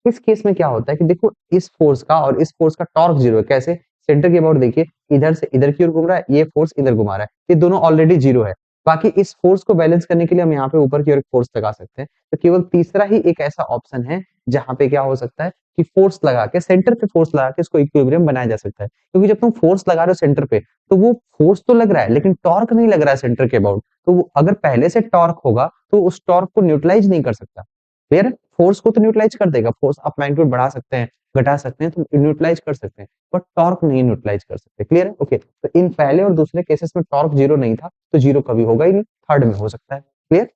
इस केस में क्या होता है कि देखो इस फोर्स का और इस फोर्स का टॉर्क जीरो है, कैसे, सेंटर के अबाउट देखिए, इधर से इधर की ओर घूम रहा है, ये फोर्स इधर घुमा रहा है, ये दोनों ऑलरेडी जीरो है। बाकी इस फोर्स को बैलेंस करने के लिए हम यहाँ पे ऊपर की ओर एक फोर्स लगा सकते हैं, तो केवल तीसरा ही एक ऐसा ऑप्शन है जहां पे क्या हो सकता है कि फोर्स लगा के, सेंटर पे फोर्स लगा के इसको इक्विलिब्रियम बनाया जा सकता है। क्योंकि जब तुम फोर्स लगा रहे हो सेंटर पे तो वो फोर्स तो लग रहा है लेकिन टॉर्क नहीं लग रहा है सेंटर के अबाउट, तो अगर पहले से टॉर्क होगा तो उस टॉर्क को न्यूट्रलाइज नहीं कर सकता। क्लियर? फोर्स को तो न्यूट्रलाइज कर देगा, फोर्स आप मैग्नीट्यूड बढ़ा सकते हैं घटा सकते हैं तो न्यूट्रलाइज कर सकते हैं, बट टॉर्क नहीं न्यूट्रलाइज कर सकते। क्लियर है? ओके, तो इन पहले और दूसरे केसेस में टॉर्क जीरो नहीं था तो जीरो कभी होगा ही नहीं, थर्ड में हो सकता है। क्लियर?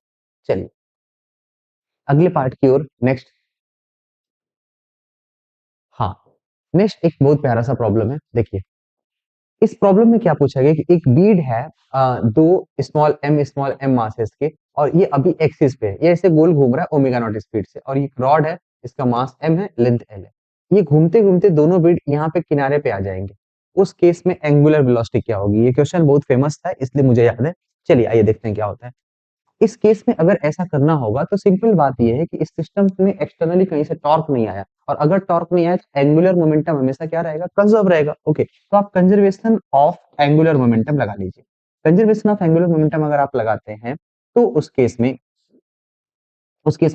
चलिए अगले पार्ट की ओर, नेक्स्ट। हाँ, नेक्स्ट एक बहुत प्यारा सा प्रॉब्लम है, देखिए इस प्रॉब्लम में क्या पूछा गया कि एक बीड है, दो स्मॉल एम मासेस के, और ये अभी एक्सिस पे है, ये ऐसे गोल घूम रहा है ओमेगा नॉट स्पीड से, और ये रॉड है, इसका मास m है, लेंथ l है। ये घूमते घूमते दोनों बीड यहाँ पे किनारे पे आ जाएंगे, उस केस में एंगुलर वेलोसिटी क्या होगी। ये क्वेश्चन बहुत फेमस था इसलिए मुझे याद है। चलिए आइए देखते हैं क्या होता है। इस केस में अगर ऐसा करना होगा तो सिंपल बात यह है कि इस सिस्टम में एक्सटर्नली कहीं से टॉर्क नहीं आया, और अगर टॉर्क नहीं आया तो एंगुलर मोमेंटम हमेशा क्या रहेगा, कंजर्व रहेगा। ओके, तो आप कंजर्वेशन ऑफ एंगुलर मोमेंटम लगा लीजिए। कंजर्वेशन ऑफ एंगुलर मोमेंटम अगर आप लगाते हैं तो उस केस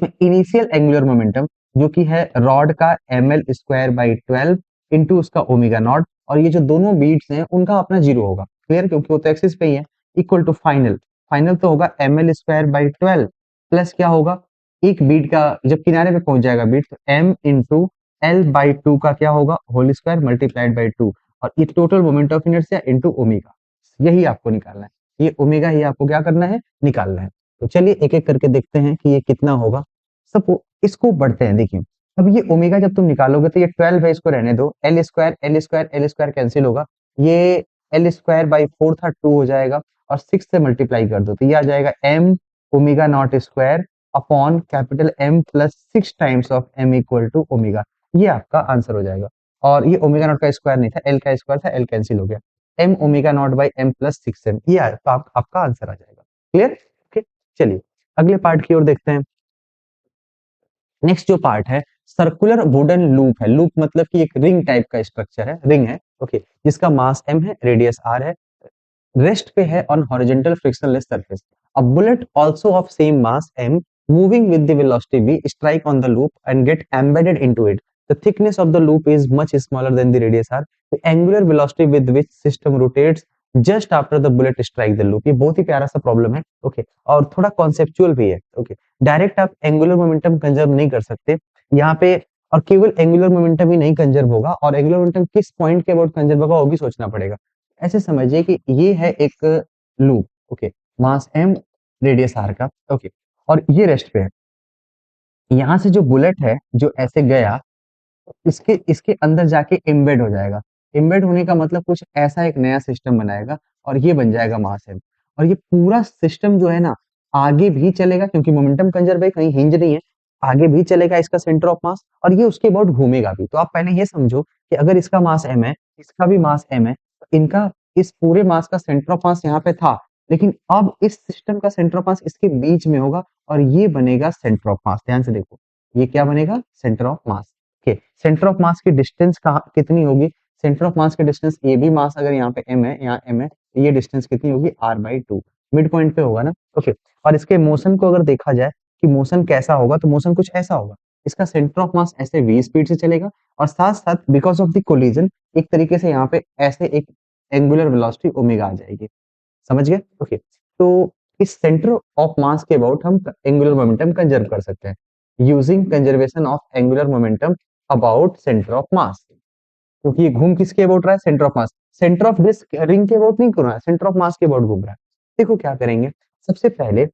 में इनिशियल एंगुलर मोमेंटम जो कि है रॉड का ml स्क्वायर बाई 12 इंटू उसका ओमेगा नॉट, और ये जो दोनों बीट्स हैं उनका अपना जीरो होगा। क्लियर? क्योंकि वो तो एक्सिस पे ही है। इक्वल टू फाइनल, फाइनल तो होगा ml स्क्वायर बाई 12 प्लस क्या होगा, एक बीट का जब किनारे पे पहुंच जाएगा बीट तो m into L by two का क्या होगा, whole square multiplied by two, और ये total moment of inertia into omega, यही आपको निकालना है। ये ओमेगा ही आपको क्या करना है, निकालना है। तो चलिए एक एक करके देखते हैं कि ये कितना होगा। सब इसको बढ़ते हैं, देखिए अब ये ओमेगा जब तुम निकालोगे तो ये 12 है, इसको रहने दो, एल स्क्वायर कैंसिल होगा, ये एल स्क्वायर बाई 4 था, 2 हो जाएगा, और 6 से मल्टीप्लाई कर दो तो ये आ जाएगा m omega not square upon capital M plus 6 times of m equal to omega. ये आपका आंसर हो जाएगा। और ये ओमेगा नॉट का स्क्वायर नहीं था, एल का स्क्वायर था, एल कैंसिल हो गया, M omega not by M plus 6m, ये आपका आंसर आ जाएगा। क्लियर? ओके, चलिए अगले पार्ट की ओर देखते हैं। नेक्स्ट जो पार्ट है, सर्कुलर वुडन लूप है। लूप मतलब कि एक रिंग टाइप का स्ट्रक्चर है, रिंग है, ओके, जिसका मास m है, रेडियस r है, रेस्ट पे है on horizontal frictionless surface. A bullet also of same mass m moving with the velocity v strike on the loop and get embedded into it. The thickness of the loop is much smaller than the radius r. The angular velocity with which system rotates just after the bullet strike the loop. ये बहुत ही प्यारा सा problem है, okay, और थोड़ा conceptual भी है, okay. Direct आप एंगुलर मोमेंटम कंजर्व नहीं कर सकते यहाँ पे, और केवल एंगुलर मोमेंटम ही नहीं कंजर्व होगा, और एंगुलर मोमेंटम किस पॉइंट के अबाउट कंजर्व होगा वो भी सोचना पड़ेगा। ऐसे समझिए कि ये है एक लूप, ओके, मास m, रेडियस r का, ओके, और ये रेस्ट पे है। यहाँ से जो बुलेट है जो ऐसे गया, इसके इसके अंदर जाके एम्बेड हो जाएगा। एम्बेड होने का मतलब कुछ ऐसा एक नया सिस्टम बनाएगा, और ये बन जाएगा मास m। और ये पूरा सिस्टम जो है ना, आगे भी चलेगा क्योंकि मोमेंटम कंजर्व है, कहीं हिंज नहीं है, आगे भी चलेगा इसका सेंटर ऑफ मास, और ये उसके अबाउट घूमेगा भी। तो आप पहले ये समझो कि अगर इसका मास m है, इसका भी मास m है, तो इनका इस पूरे मास का सेंटर ऑफ मास यहाँ पे था, लेकिन अब इस सिस्टम का सेंटर ऑफ मास इसके बीच में होगा, और ये बनेगा सेंटर ऑफ मास। ध्यान से देखो, ये क्या बनेगा? Centre of mass. Okay, centre of मास की डिस्टेंस कहाँ कितनी होगी? सेंटर ऑफ मास की डिस्टेंस, ये भी मास अगर यहाँ पे m है, यहाँ m है, तो ये डिस्टेंस कितनी होगी? r/2, मिड पॉइंट पे होगा ना, ओके। और इसके मोशन को अगर देखा जाए कि मोशन कैसा होगा, तो मोशन कुछ ऐसा होगा, इसका सेंटर ऑफ मास ऐसे v स्पीड से चलेगा, और साथ साथ बिकॉज ऑफ द कोलिजन एक तरीके से यहाँ पे ऐसे एक एंगुलर वेलोसिटी ओमेगा आ जाएगी। समझ गए? ओके, तो इस सेंटर ऑफ मास के अबाउट हम एंगुलर मोमेंटम कंजर्व कर सकते हैं using conservation of angular momentum about centre of मास, क्योंकि ये घूम किसके अबाउट रहा है? Centre of mass. Centre of this ring के अबाउट नहीं घूम रहा है, सेंटर ऑफ मास के अबाउट घूम रहा है। देखो क्या करेंगे, सबसे पहले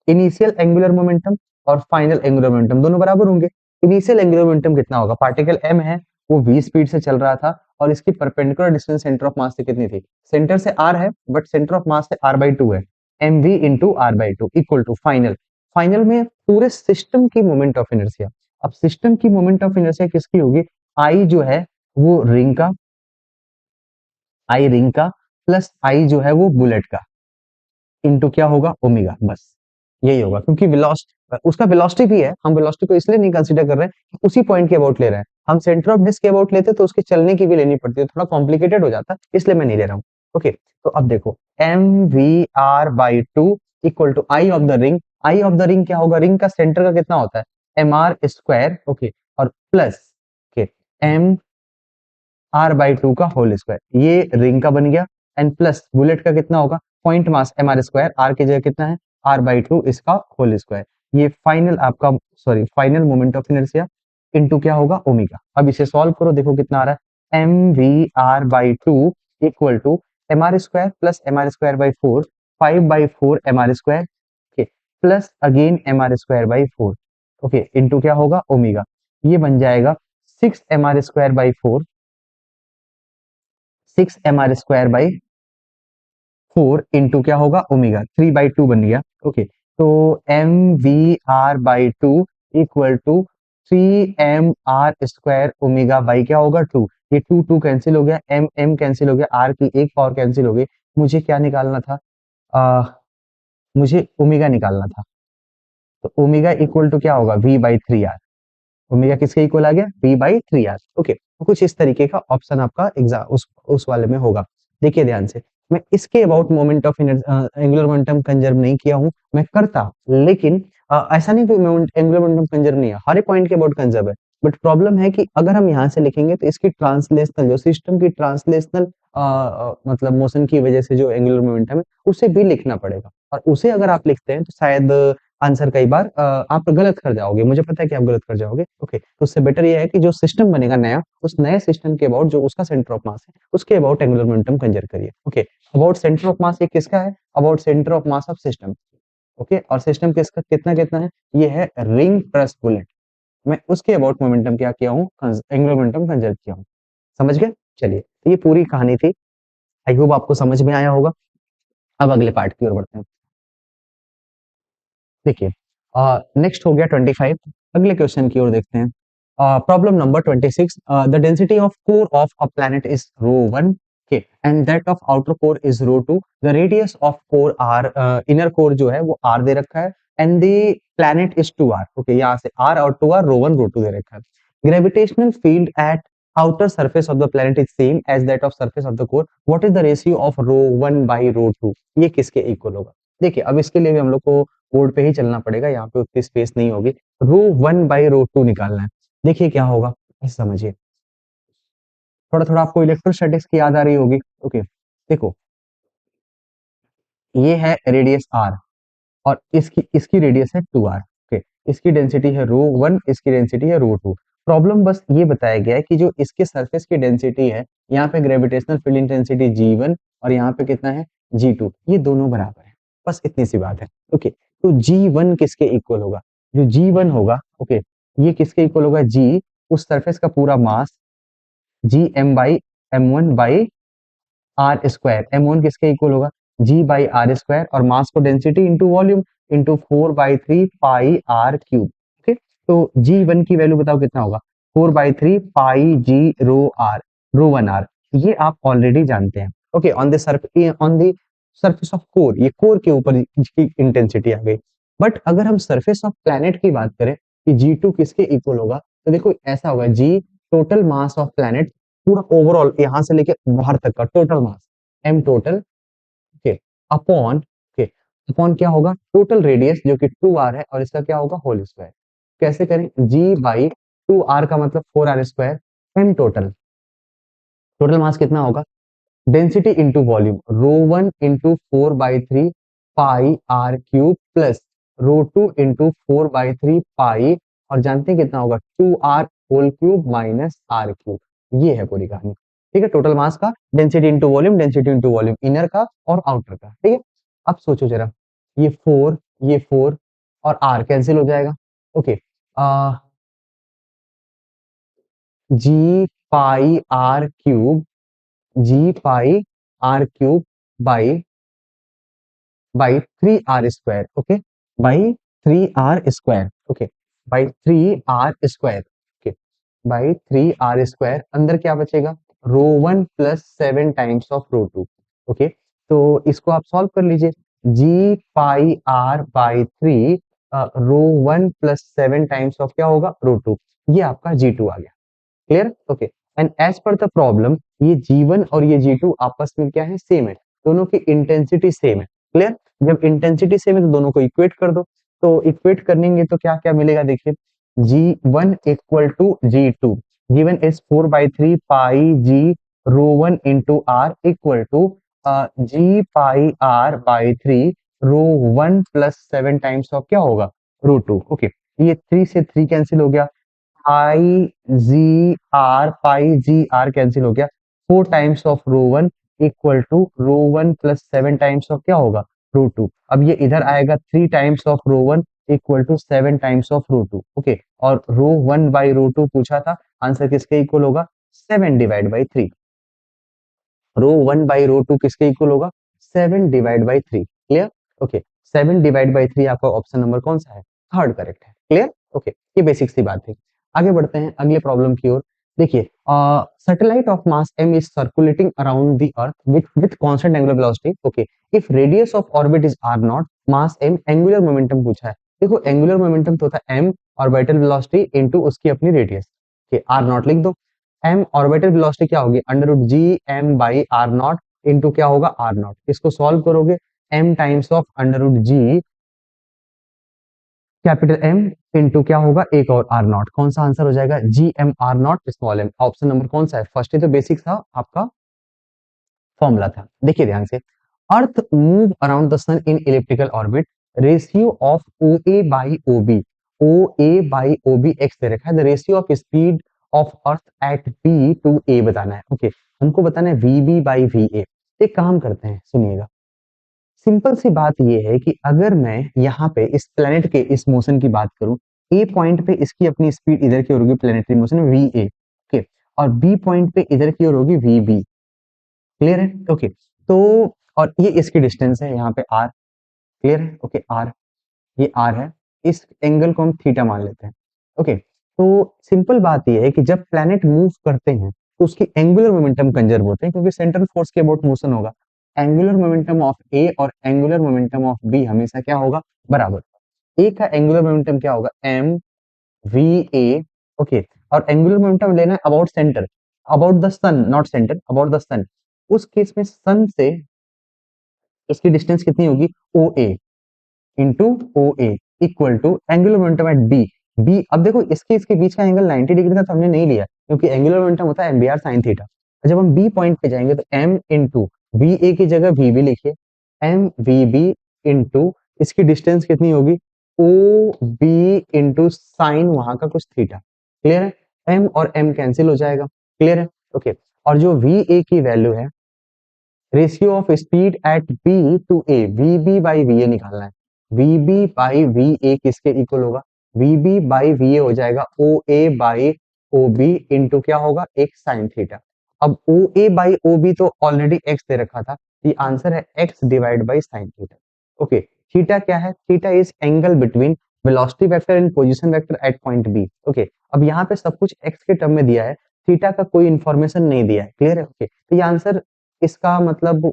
इनिशियल एंगुलर मोमेंटम और फाइनल एंगुलर मोमेंटम दोनों बराबर होंगे। इनिशियल एंगुलर मोमेंटम कितना होगा? पार्टिकल m है, वो v स्पीड से चल रहा था, और इसकी परपेंडिकुलर डिस्टेंस सेंटर ऑफ मास से कितनी थी? सेंटर से r है, बट सेंटर ऑफ मास से r/2 है, mv into r/2 equal to final. Final में पूरे सिस्टम की मोमेंट ऑफ इनर्शिया। अब सिस्टम की मोमेंट ऑफ इनर्शिया किसकी होगी? आई जो है वो रिंग का, आई रिंग का, प्लस आई जो है वो बुलेट का, इनटू क्या होगा? ओमेगा, बस यही होगा। क्योंकि वेलोसिटी, उसका वेलोसिटी भी है, हम वेलोसिटी को इसलिए नहीं कंसीडर कर रहे हैं कि उसी पॉइंट के अबाउट ले रहे हैं। हम सेंटर ऑफ डिस्क के अबाउट लेते तो उसके चलने की भी लेनी पड़ती है, थोड़ा कॉम्प्लिकेटेड हो जाता, इसलिए मैं नहीं ले रहा हूँ। ओके, तो अब देखो mvr/2 equal to I of the ring. I of the ring क्या होगा? रिंग का सेंटर का कितना होता है? mr², ओके, और प्लस के m r/2 का होल स्क्वायर, ये रिंग का बन गया, एंड प्लस बुलेट का कितना होगा? पॉइंट मास mr², r की जगह कितना है? r/2 इसका होल स्क्वायर। ये फाइनल आपका, sorry, final moment of inertia into क्या होगा? ओमेगा। अब इसे सॉल्व करो, देखो कितना आ रहा है, mvr/2 equal to mr² plus mr²/4, 5/4 mr², okay, plus again mr²/4, okay, into क्या होगा? ओमेगा। ये बन जाएगा 6mr²/4, 6mr²/4 इंटू क्या होगा? ओमेगा, 3/2 बन गया, ओके। तो mvr/2 equal to 3mr² omega by क्या होगा? 2। ये 2 कैंसिल हो गया, m कैंसिल हो गया, r की एक पावर कैंसिल हो गई। मुझे क्या निकालना था? आ, मुझे ओमेगा निकालना था, तो ओमेगा इक्वल टू क्या होगा? v/3r। ओमेगा किसके इक्वल आ गया? v/3r, okay. तो कुछ इस तरीके का ऑप्शन आपका एग्जाम उस वाले में होगा। देखिए ध्यान से, मैं इसके about moment of angular momentum conserve नहीं किया हूं, मैं करता, लेकिन ऐसा नहीं कि एंगुलर मोमेंटम कंजर्व नहीं है, हर एक पॉइंट के अबाउट कंजर्व है। बट प्रॉब्लम है कि अगर हम यहाँ से लिखेंगे तो इसकी ट्रांसलेशनल, जो सिस्टम की ट्रांसलेशनल मतलब मोशन की वजह से जो एंगुलर मोमेंटम है, उसे भी लिखना पड़ेगा, और उसे अगर आप लिखते हैं तो शायद आंसर कई बार आप गलत कर जाओगे, मुझे पता है कि आप गलत कर जाओगे, ओके। तो उससे बेटर ये है कि जो सिस्टम बनेगा नया, उस नए सिस्टम के अबाउट जो उसका सेंटर ऑफ मास है, उसके अबाउट एंगुलर मोमेंटम कंजर्व करिए, ओके। अबाउट सेंटर ऑफ मास ये किसका है? About centre of mass of system, okay. और सिस्टम किसका कितना कितना है? ये है रिंग प्लस बुलेट। मैं उसके अबाउट मोमेंटम क्या किया हूँ? एंगुलर मोमेंटम कंजर्व किया हूँ। समझ गए? चलिए, तो ये पूरी कहानी थी, आई होप आपको समझ में आया होगा। अब अगले पार्ट की ओर बढ़ते हैं। देखिए, नेक्स्ट हो गया 25, अगले क्वेश्चन की ओर देखते हैं। Problem number 26. The density of core of a planet is rho 1, okay, and that of outer core is rho 2. The radius of core r, inner core जो है वो r दे रखा है, and the planet is 2r. Okay, यहाँ से r और 2r, rho 1 rho 2 दे रखा है. Gravitational field at outer surface of the planet is same as that of surface of the core. What is the ratio of rho 1 by rho 2? ये किसके equal होगा? देखिए, अब इसके लिए भी हम लोग को बोर्ड पे ही चलना पड़ेगा, यहाँ पे उतनी स्पेस नहीं होगी. रो 1 बाई रो 2 निकालना है. देखिए क्या होगा, ऐसे समझिए. थोड़ा थोड़ा आपको इलेक्ट्रोस्टैटिक्स की याद आ रही होगी. ओके, देखो, ये है रेडियस आर, और इसकी इसकी रेडियस है 2r. ओके, इसकी डेंसिटी है रो 1, इसकी डेंसिटी है रो 2. प्रॉब्लम बस ये बताया गया है कि जो इसके सरफेस की डेंसिटी है, यहाँ पे ग्रेविटेशनल फील्ड इंटेंसिटी g1 और यहाँ पे कितना है g2, ये दोनों बराबर है. बस इतनी सी बात है. ओके, तो g1 किसके इक्वल होगा? जो g1 होगा, ओके, ये किसके इक्वल होगा? g, उस सरफेस का पूरा mass, G M by M one by R square. M one किसके इक्वल होगा? जी बाई आर स्क्वायर, और मास को density into volume into 4/3 pi R cube. ठीक, तो जी वन की वैल्यू बताओ कितना होगा? 4/3 pi G row are, row 1r. ये आप ऑलरेडी जानते हैं. Okay, on the surface of core, ये कोर के ऊपर इसकी इंटेंसिटी आ गई. बट अगर हम सरफेस ऑफ प्लैनेट की बात करें कि G2 किसके इक्वल होगा, तो देखो ऐसा होगा, G total mass of planet, पूरा ओवरऑल यहां से लेके बाहर तक का total mass, m total, okay, upon, okay, upon क्या होगा? टोटल रेडियस जो कि 2r है, और इसका क्या होगा? Whole square. कैसे करें? g बाई 2r का मतलब 4r square, m total, total mass कितना होगा? Density into volume, rho 1 into 4/3 pi R cube plus rho 2 into 4/3 pi, और जानते हैं कितना होगा? 2r whole cube minus R cube. ये है पूरी कहानी. ठीक है, टोटल मास का density into volume, density into volume, inner का और आउटर का. ठीक है, अब सोचो जरा, ये 4 और r कैंसिल हो जाएगा. Okay, G pi R cube, G pi R cube by 3r square. Okay, by 3r square. Okay, by 3r square. Okay, by 3r square. अंदर क्या बचेगा? Rho 1 plus 7 times of rho 2. Okay, तो इसको आप solve कर लीजिए. G pi R by 3 rho 1 plus 7 times of क्या होगा? रो 2. ये आपका G2 आ गया. Clear? Okay, and as per the problem, ये G1 और ये G2 आपस में क्या है? सेम है. दोनों की इंटेंसिटी सेम है. क्लियर? जब इंटेंसिटी सेम है तो दोनों को इक्वेट कर दो. तो इक्वेट करेंगे तो क्या क्या मिलेगा? देखिए, G1 equal to G2, given is 4/3 pi G rho 1 into R equal to G pi R by 3 rho 1 plus 7 times of क्या होगा? रो 2. ओके, ये 3 से 3 कैंसिल हो गया. पाई जी आर कैंसिल हो गया. 4 times of rho 1 equal to rho 1 plus 7 times of क्या होगा? रो 2. अब ये इधर आएगा, 3 times of rho 1 equal to 7 times of rho 2. Okay, और रो 1 बाई रो 2 पूछा था, आंसर किसके इक्वल होगा? 7 divide by 3. Rho 1 by rho 2 किसके इक्वल होगा? 7 divide by 3. Clear? Okay, 7 divide by 3 आपका ऑप्शन नंबर कौन सा है? थर्ड करेक्ट है. क्लियर? ओके, ये बेसिक सी बात थी. आगे बढ़ते हैं अगले प्रॉब्लम की ओर. देखिए, satellite of mass m is circulating around the earth with constant angular velocity. Okay, if radius of orbit is r not, mass m, angular momentum पूछा है. देखो, एंगुलर मोमेंटम तो होता है m, ऑर्बिटल वेलोसिटी इनटू उसकी अपनी radius. Okay, r not लिख दो. m ऑर्बिटल वेलोसिटी क्या होगी? Under root G M by R not into क्या होगा? R not. इसको सॉल्व करोगे, m times of under root G capital M into क्या होगा? एक और आर नॉट. कौन सा आंसर हो जाएगा? G M R not small m. Option number कौन सा है? फर्स्ट ही तो बेसिक था आपका, फॉर्मूला था. देखिए ध्यान से, earth move around the sun in elliptical orbit, ratio of O A by O B, O A by O B X दे रखा है. The ratio of speed of earth at B to A बताना है. Okay, हमको बताना है V B by V A. एक काम करते हैं, सुनिएगा. सिंपल सी बात ये है कि अगर मैं यहाँ पे इस प्लेनेट के इस मोशन की बात करूं, ए पॉइंट पे इसकी अपनी स्पीड इधर की ओर होगी, planetary motion we A. Okay, और बी पॉइंट पे इधर की ओर होगी वी बी. क्लियर है? ओके, तो और ये इसकी डिस्टेंस है यहाँ पे आर. क्लियर है? ओके, आर, ये आर है. इस एंगल को हम थीटा मान लेते हैं. ओके, तो सिंपल बात यह है कि जब प्लैनेट मूव करते हैं तो उसकी एंगुलर मोमेंटम कंजर्व होते हैं, क्योंकि सेंट्रल फोर्स के अबाउट मोशन होगा। एंगुलर मोमेंटम ऑफ ए और एंगुलर मोमेंटम ऑफ बी हमेशा क्या होगा, बराबर। ए का एंगुलर मोमेंटम क्या होगा, एम वी ए, ओके। और एंगुलर मोमेंटम लेना है about centre, about the sun, not centre, about the sun. उस केस में सन से इसकी डिस्टेंस कितनी होगी, O A into O A equal to angular momentum at B. B, अब देखो इसके बीच का एंगल 90 डिग्री था तो हमने नहीं लिया, क्योंकि एंगुलर मोमेंटम होता है एमबीआर साइन थीटा। जब हम बी पॉइंट पे जाएंगे तो एम इंटू वी ए की जगह वी बी लिखिए, एम वी बी इंटू इसकी डिस्टेंस कितनी होगी, ओ बी इंटू साइन वहां का कुछ थीटा। क्लियर है, एम और एम कैंसिल हो जाएगा। क्लियर है, ओके। और जो वी ए की वैल्यू है, ratio of speed at B to A, V B by V A निकालना है। V B by V A किसके इक्वल होगा, V B by V A हो जाएगा O A by O B into क्या होगा, एक साइन थीटा। अब O A by O B तो ऑलरेडी एक्स दे रखा था, ये आंसर है X divide by sine theta. Okay, theta क्या है, theta is angle between velocity vector and position vector at point B. Okay, अब यहाँ पे सब कुछ एक्स के टर्म में दिया है, थीटा का कोई इन्फॉर्मेशन नहीं दिया है। क्लियर है, ओके। तो ये आंसर, इसका मतलब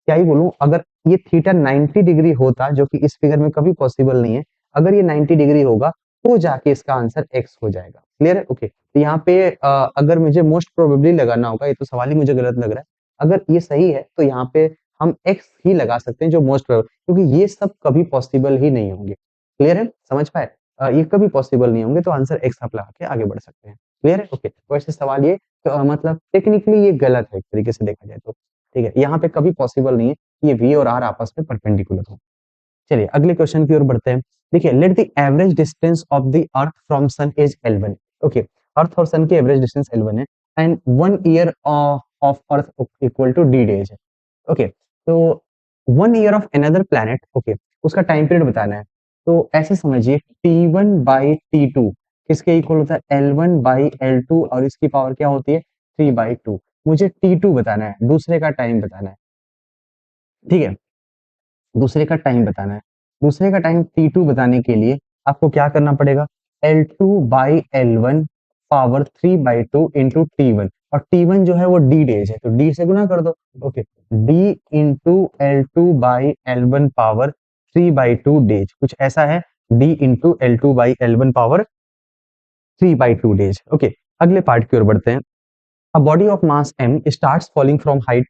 क्या ही बोलूं, अगर ये थीटा 90 डिग्री होता, जो कि इस फिगर में कभी पॉसिबल नहीं है, अगर ये 90 डिग्री होगा तो जाके इसका आंसर एक्स हो जाएगा। क्लियर है, ओके। तो यहाँ पे अगर मुझे मोस्ट प्रोबेबली लगाना होगा, ये तो सवाल ही मुझे गलत लग रहा है, अगर ये सही है तो यहाँ पे हम एक्स ही लगा सकते हैं जो मोस्ट प्रोबेबल, क्योंकि ये सब कभी पॉसिबल ही नहीं होंगे। क्लियर है, समझ पाए, ये कभी पॉसिबल नहीं होंगे, तो आंसर एक्स आप लगा के आगे बढ़ सकते हैं। क्लियर है, ओके। वैसे सवाल ये मतलब टेक्निकली ये गलत है एक तरीके से देखा जाए तो, ठीक है। यहाँ पे कभी पॉसिबल नहीं है कि ये वी और आर आपस में परपेंडिकुलर हो। चलिए अगले क्वेश्चन की ओर बढ़ते हैं। देखिए, let the average distance of the earth from sun is L1। Okay, earth और सन की एवरेज डिस्टेंस L1 है and 1 year of earth equal to d days है। ओके, तो 1 year of another planet, okay, उसका time period बताना है। तो ऐसे समझिए T1 बाई T2 किसके इक्वल होता है, L1 बाई L2, और इसकी पावर क्या होती है, 3/2। मुझे T2 बताना है, दूसरे का टाइम बताना है। ठीक है, दूसरे का टाइम बताना है। दूसरे का टाइम T2 बताने के लिए आपको क्या करना पड़ेगा, L2 by L1 power 3/2 into T1, और T1 जो है वो D डेज है, तो D से गुना कर दो। Okay, D into L2 by L1 power 3/2 days, कुछ ऐसा है, D into L2 by L1 power 3/2 days. Okay, अगले पार्ट की ओर बढ़ते हैं। A body of mass m starts falling from height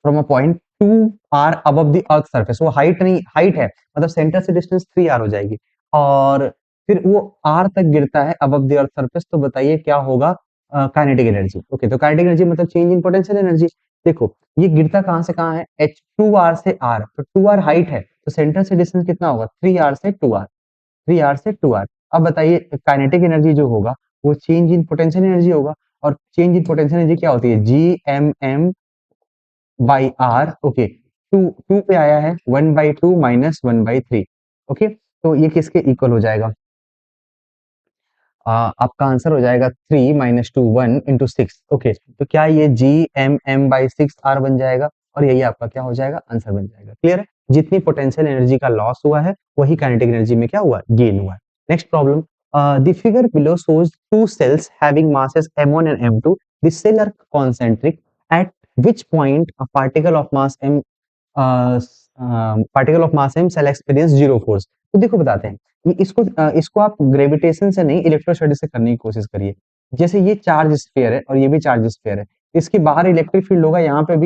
from a point 2r above the earth surface। वो height नहीं, हाइट है मतलब सेंटर से डिस्टेंस 3r हो जाएगी, और फिर वो r तक गिरता है above the earth surface। तो बताइए क्या होगा, काइनेटिक एनर्जी। ओके, तो काइनेटिक एनर्जी मतलब चेंज इन पोटेंशियल एनर्जी। देखो ये गिरता कहां से कहां है, h2r से r, तो 2r हाइट है, तो सेंटर से डिस्टेंस कितना होगा, 3r से 2r, 3r से 2r। अब बताइए काइनेटिक एनर्जी जो होगा वो चेंज इन पोटेंशियल एनर्जी होगा, और चेंज इन पोटेंशियल एनर्जी क्या होती है, G M M by R. Okay, two two पे आया है 1/2 माइनस 1/3। ओके, तो ये किसके इक्वल हो जाएगा, आपका आंसर हो जाएगा 3 माइनस 2 1 इंटू 6। ओके, तो क्या ये G M M by 6 R बन जाएगा, और यही आपका क्या हो जाएगा, आंसर बन जाएगा। क्लियर है, जितनी पोटेंशियल एनर्जी का लॉस हुआ है वही काइनेटिक एनर्जी में क्या हुआ, गेन हुआ है। Next problem, the figure below shows two cells having masses m1 and m2. The cell are concentric at which point a particle of mass m particle of mass m shall experience zero force। तो देखो बताते हैं, ये इसको आप gravitation से नहीं electrostatic से करने की कोशिश करिए। जैसे ये चार्ज स्फीयर है और ये भी चार्ज स्फीयर है, इसके बाहर इलेक्ट्रिक फील्ड होगा, यहाँ पे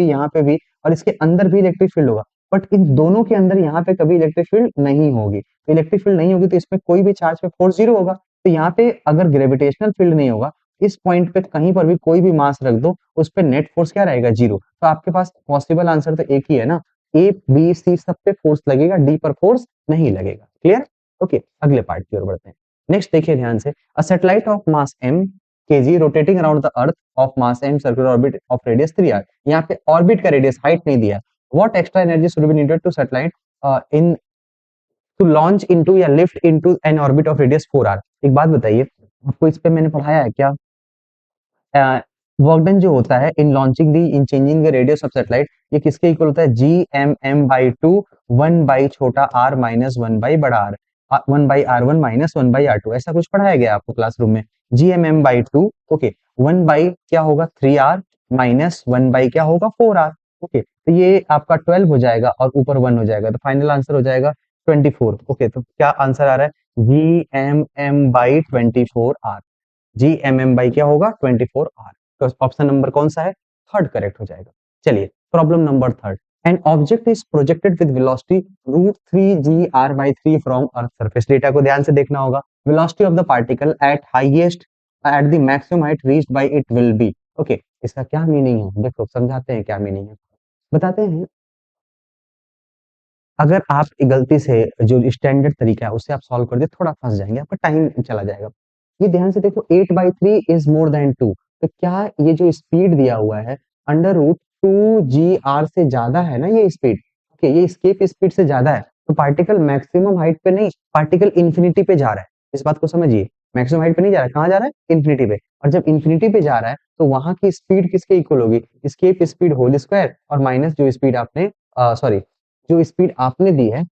भी, और इसके अंदर भी इलेक्ट्रिक फील्ड होगा, बट इन दोनों के अंदर यहाँ पे कभी इलेक्ट्रिक फील्ड नहीं होगी। तो इलेक्ट्रिक फील्ड नहीं होगी तो इसमें कोई भी चार्ज पे फोर्स जीरो होगा। तो यहाँ पे अगर ग्रेविटेशनल फील्ड नहीं होगा, इस पॉइंट पे कहीं पर भी कोई भी मास रख दो, उस पे नेट फोर्स क्या रहेगा, जीरो। तो आपके पास पॉसिबल आंसर तो एक ही है ना, ए बी सी सब पे फोर्स लगेगा, डी पर फोर्स नहीं लगेगा। Clear, okay. अगले पार्ट की ओर बढ़ते हैं। नेक्स्ट देखिए ध्यान से, a satellite of mass m kg rotating around the earth of mass m circular orbit of radius 3r। यहाँ पे ऑर्बिट का रेडियस, हाइट नहीं दिया। What extra energy should be needed to satellite in to launch into या lift into an orbit of radius 4r। एक बात बताइए, आपको इस पे मैंने पढ़ाया है क्या, वर्क डन जो होता है in launching the in changing the radius of satellite, ये किसके इक्वल होता है, G M M by 2 1 by छोटा r माइनस 1 बाई बड़ा r। 1/r1 माइनस 1/r2, ऐसा कुछ पढ़ाया गया आपको क्लासरूम में। GMM/2, ओके, 1 क्या होगा 3r माइनस 1 क्या होगा 4r, ओके, तो ये आपका 12 हो जाएगा और ऊपर 1 हो जाएगा, तो फाइनल आंसर हो जाएगा 24। ओके, तो क्या आंसर आ रहा है, GMM/24r, GMM क्या होगा 24r। तो ऑप्शन नंबर कौन सा है, थर्ड करेक्ट हो जाएगा। चलिए problem number third, an object is projected with velocity √3gr/3 from earth surface. Data को ध्यान से देखना होगा, velocity of the particle at highest at the maximum height reached by it will be. Okay, इसका क्या मीनिंग है, देखो समझाते हैं क्या मीनिंग है, बताते हैं। अगर आप गलती से जो स्टैंडर्ड तरीका है उससे आप सॉल्व कर दे, थोड़ा फंस जाएंगे, आपका टाइम चला जाएगा। ये ध्यान से देखो, 8/3 इज मोर देन 2, तो क्या ये जो स्पीड दिया हुआ है √2gr से ज्यादा है ना, ये स्पीड, ओके, ये स्केप स्पीड से ज्यादा है, तो पार्टिकल मैक्सिमम हाइट पे नहीं, पार्टिकल इंफिनिटी पे जा रहा है, इस बात को समझिए। मैक्सिमम हाइट पे नहीं जा रहा है, कहाँ जा रहा है, इंफिनिटी पे, और जब इंफिनिटी पे जा रहा है तो वहां की स्पीड किसके इक्वल होगी, स्केप स्पीड होल स्क्वायर और माइनस जो स्पीड आपने सॉरी जो स्पीड आपने दी है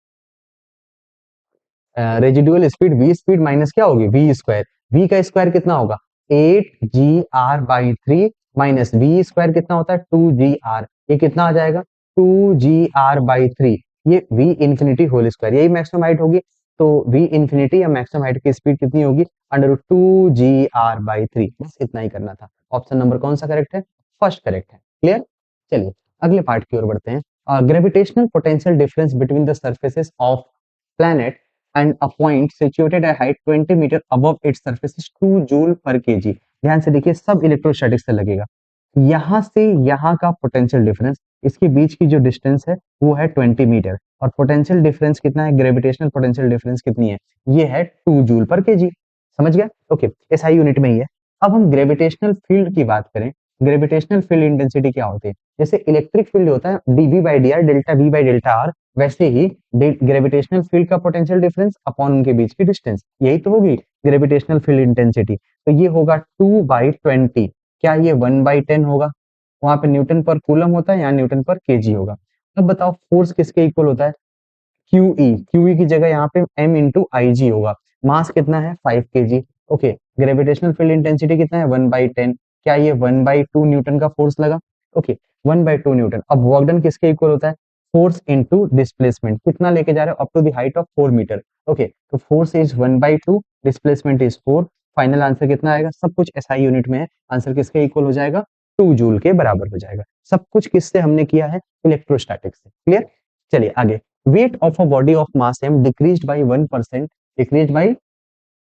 residual speed, V speed minus क्या होगी, वी स्क्वायर, वी का स्क्वायर कितना होगा 8gr/3 माइनस वी स्क्वायर कितना होता है 2gr, ये कितना आ जाएगा 2gr/3, ये वी इंफिनिटी होल स्क्वायर, यही मैक्सिमम हाइट होगी, तो वी इंफिनिटी या मैक्सिमम हाइट की स्पीड कितनी होगी √2gr/3, बस इतना ही करना था। ऑप्शन नंबर कौन सा करेक्ट है, फर्स्ट करेक्ट है, क्लियर। चलिए अगले पार्ट की ओर बढ़ते हैं। Gravitational potential difference between the surfaces of planet and a point situated at height 20 metre above its surface is 2 joule per kg. ध्यान से देखिए, सब इलेक्ट्रोस्टैटिक्स से लगेगा। यहां से यहाँ का पोटेंशियल डिफरेंस, इसके बीच की जो डिस्टेंस है वो है 20 मीटर, और पोटेंशियल डिफरेंस कितना है, ग्रेविटेशनल पोटेंशियल डिफरेंस कितनी है, ये है 2 जूल पर केजी। समझ गया, ओके, एसआई यूनिट में ही है। अब हम ग्रेविटेशनल फील्ड की बात करें, ग्रेविटेशनल फील्ड इंटेंसिटी क्या होती है, जैसे इलेक्ट्रिक फील्ड होता है dv/dr, delta v by delta r, वैसे ही ग्रेविटेशनल फील्ड का पोटेंशियल डिफरेंस अपॉन उनके बीच की डिस्टेंस, यही तो होगी ग्रेविटेशनल फील्ड इंटेंसिटी। तो ये होगा 2/20, क्या ये 1/10 होगा, वहां पे न्यूटन पर कूलम होता है, यहाँ न्यूटन पर केजी होगा। अब बताओ फोर्स किसके इक्वल होता है, क्यूई की जगह यहाँ पे m इंटू आई जी होगा, मास कितना है 5 kg, okay, gravitational field intensity कितना है 1/10, क्या ये 1/2 न्यूटन का फोर्स लगा, ओके, 1/2 न्यूटन। अब वर्क डन किसके इक्वल होता है, फोर्स इनटू डिस्प्लेसमेंट, कितना लेके जा रहे हो, up to the height of 4 metre, okay, तो force is 1/2, displacement is 4, final answer कितना आएगा, सब कुछ एसआई यूनिट में है, आंसर किसके इक्वल हो जाएगा 2 जूल के बराबर हो जाएगा। सब कुछ किससे हमने किया है, इलेक्ट्रोस्टैटिक्स से, क्लियर। चलिए आगे, weight of a body of mass m decreased by 1%, decreased by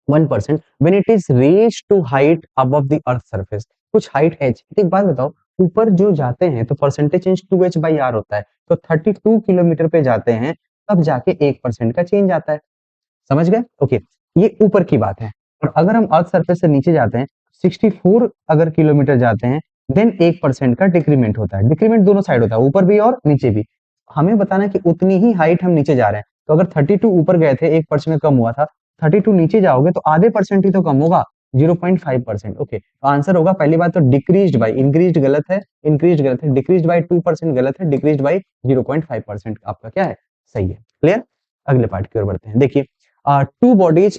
1% when it is raised to height above the earth surface। कुछ हाइट h, एक बात बताओ, ऊपर जो जाते हैं तो परसेंटेज चेंज 2h/r होता है, तो 32 किलोमीटर पे जाते हैं तब जाके 1% का चेंज आता है, समझ गए, ओके, ये ऊपर की बात है। और अगर हम अर्थ सरफेस से नीचे जाते हैं 64 अगर किलोमीटर जाते हैं देन 1% का डिक्रीमेंट होता है, डिक्रीमेंट दोनों साइड होता है, ऊपर भी और नीचे भी। हमें बताना है कि उतनी ही हाइट हम नीचे जा रहे हैं, तो अगर 32 ऊपर गए थे 1% कम हुआ था, 32 नीचे जाओगे तो आधे परसेंट ही तो कम होगा, 0.5%, ओके, तो आंसर होगा पहली बात तो डिक्रीज्ड बाय, इंक्रीज्ड गलत है, इंक्रीज्ड गलत है, डिक्रीज्ड बाय 2% गलत है, डिक्रीज्ड बाय 0.5% आपका क्या है, सही है, क्लियर। अगले पार्ट की ओर बढ़ते हैं। देखिए, two bodies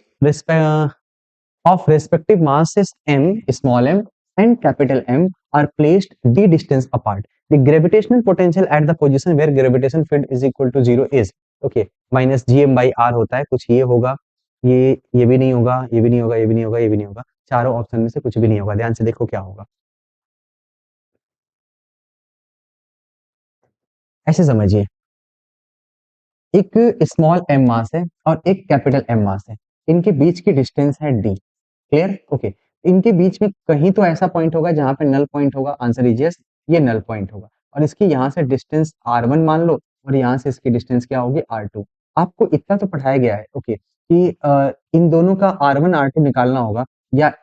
of respective masses m, small m and capital M are placed d distance apart. The gravitational potential at the position where gravitation field is equal to 0 is, okay, minus gm/r होता है, कुछ ये होगा, ये भी नहीं होगा, ये भी नहीं होगा, ये भी नहीं होगा, ये भी नहीं होगा, चारों ऑप्शन में से कुछ भी नहीं होगा। ध्यान से देखो क्या होगा, ऐसे समझिए, एक स्मॉल m मास है और एक कैपिटल M मास है, इनके बीच की डिस्टेंस है d, क्लियर, ओके, इनके बीच में कहीं तो ऐसा पॉइंट होगा जहां पे नल पॉइंट होगा, आंसर इज यस, ये नल पॉइंट होगा, और इसकी यहाँ से डिस्टेंस r1 मान लो और यहाँ से इसकी डिस्टेंस क्या होगी r2। आपको इतना तो पढ़ाया गया है, ओके, कि इन दोनों का r1 r2 निकालना होगा, या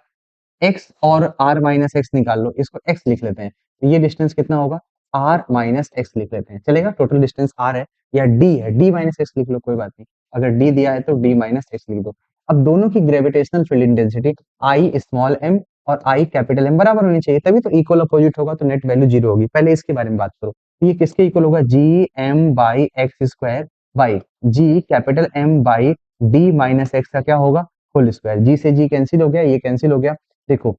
x और r माइनस एक्स निकाल लो, इसको x लिख लेते हैं, तो ये डिस्टेंस कितना होगा r माइनस एक्स लिख लेते हैं, चलेगा, टोटल डिस्टेंस r है, या d है, d माइनस एक्स लिख लो, कोई बात नहीं, अगर d दिया है तो d माइनस एक्स लिख दो। अब दोनों की gravitational field intensity I small m और I कैपिटल M बराबर होनी चाहिए, तभी तो इक्वल अपोजिट होगा, तो नेट वैल्यू 0 होगी। पहले इसके बारे में बात करो, तो ये किसके इक्वल होगा, G M by X square by G capital M by D minus X का क्या होगा, होल स्क्वायर। जी से जी कैंसिल हो गया, ये कैंसिल हो गया। देखो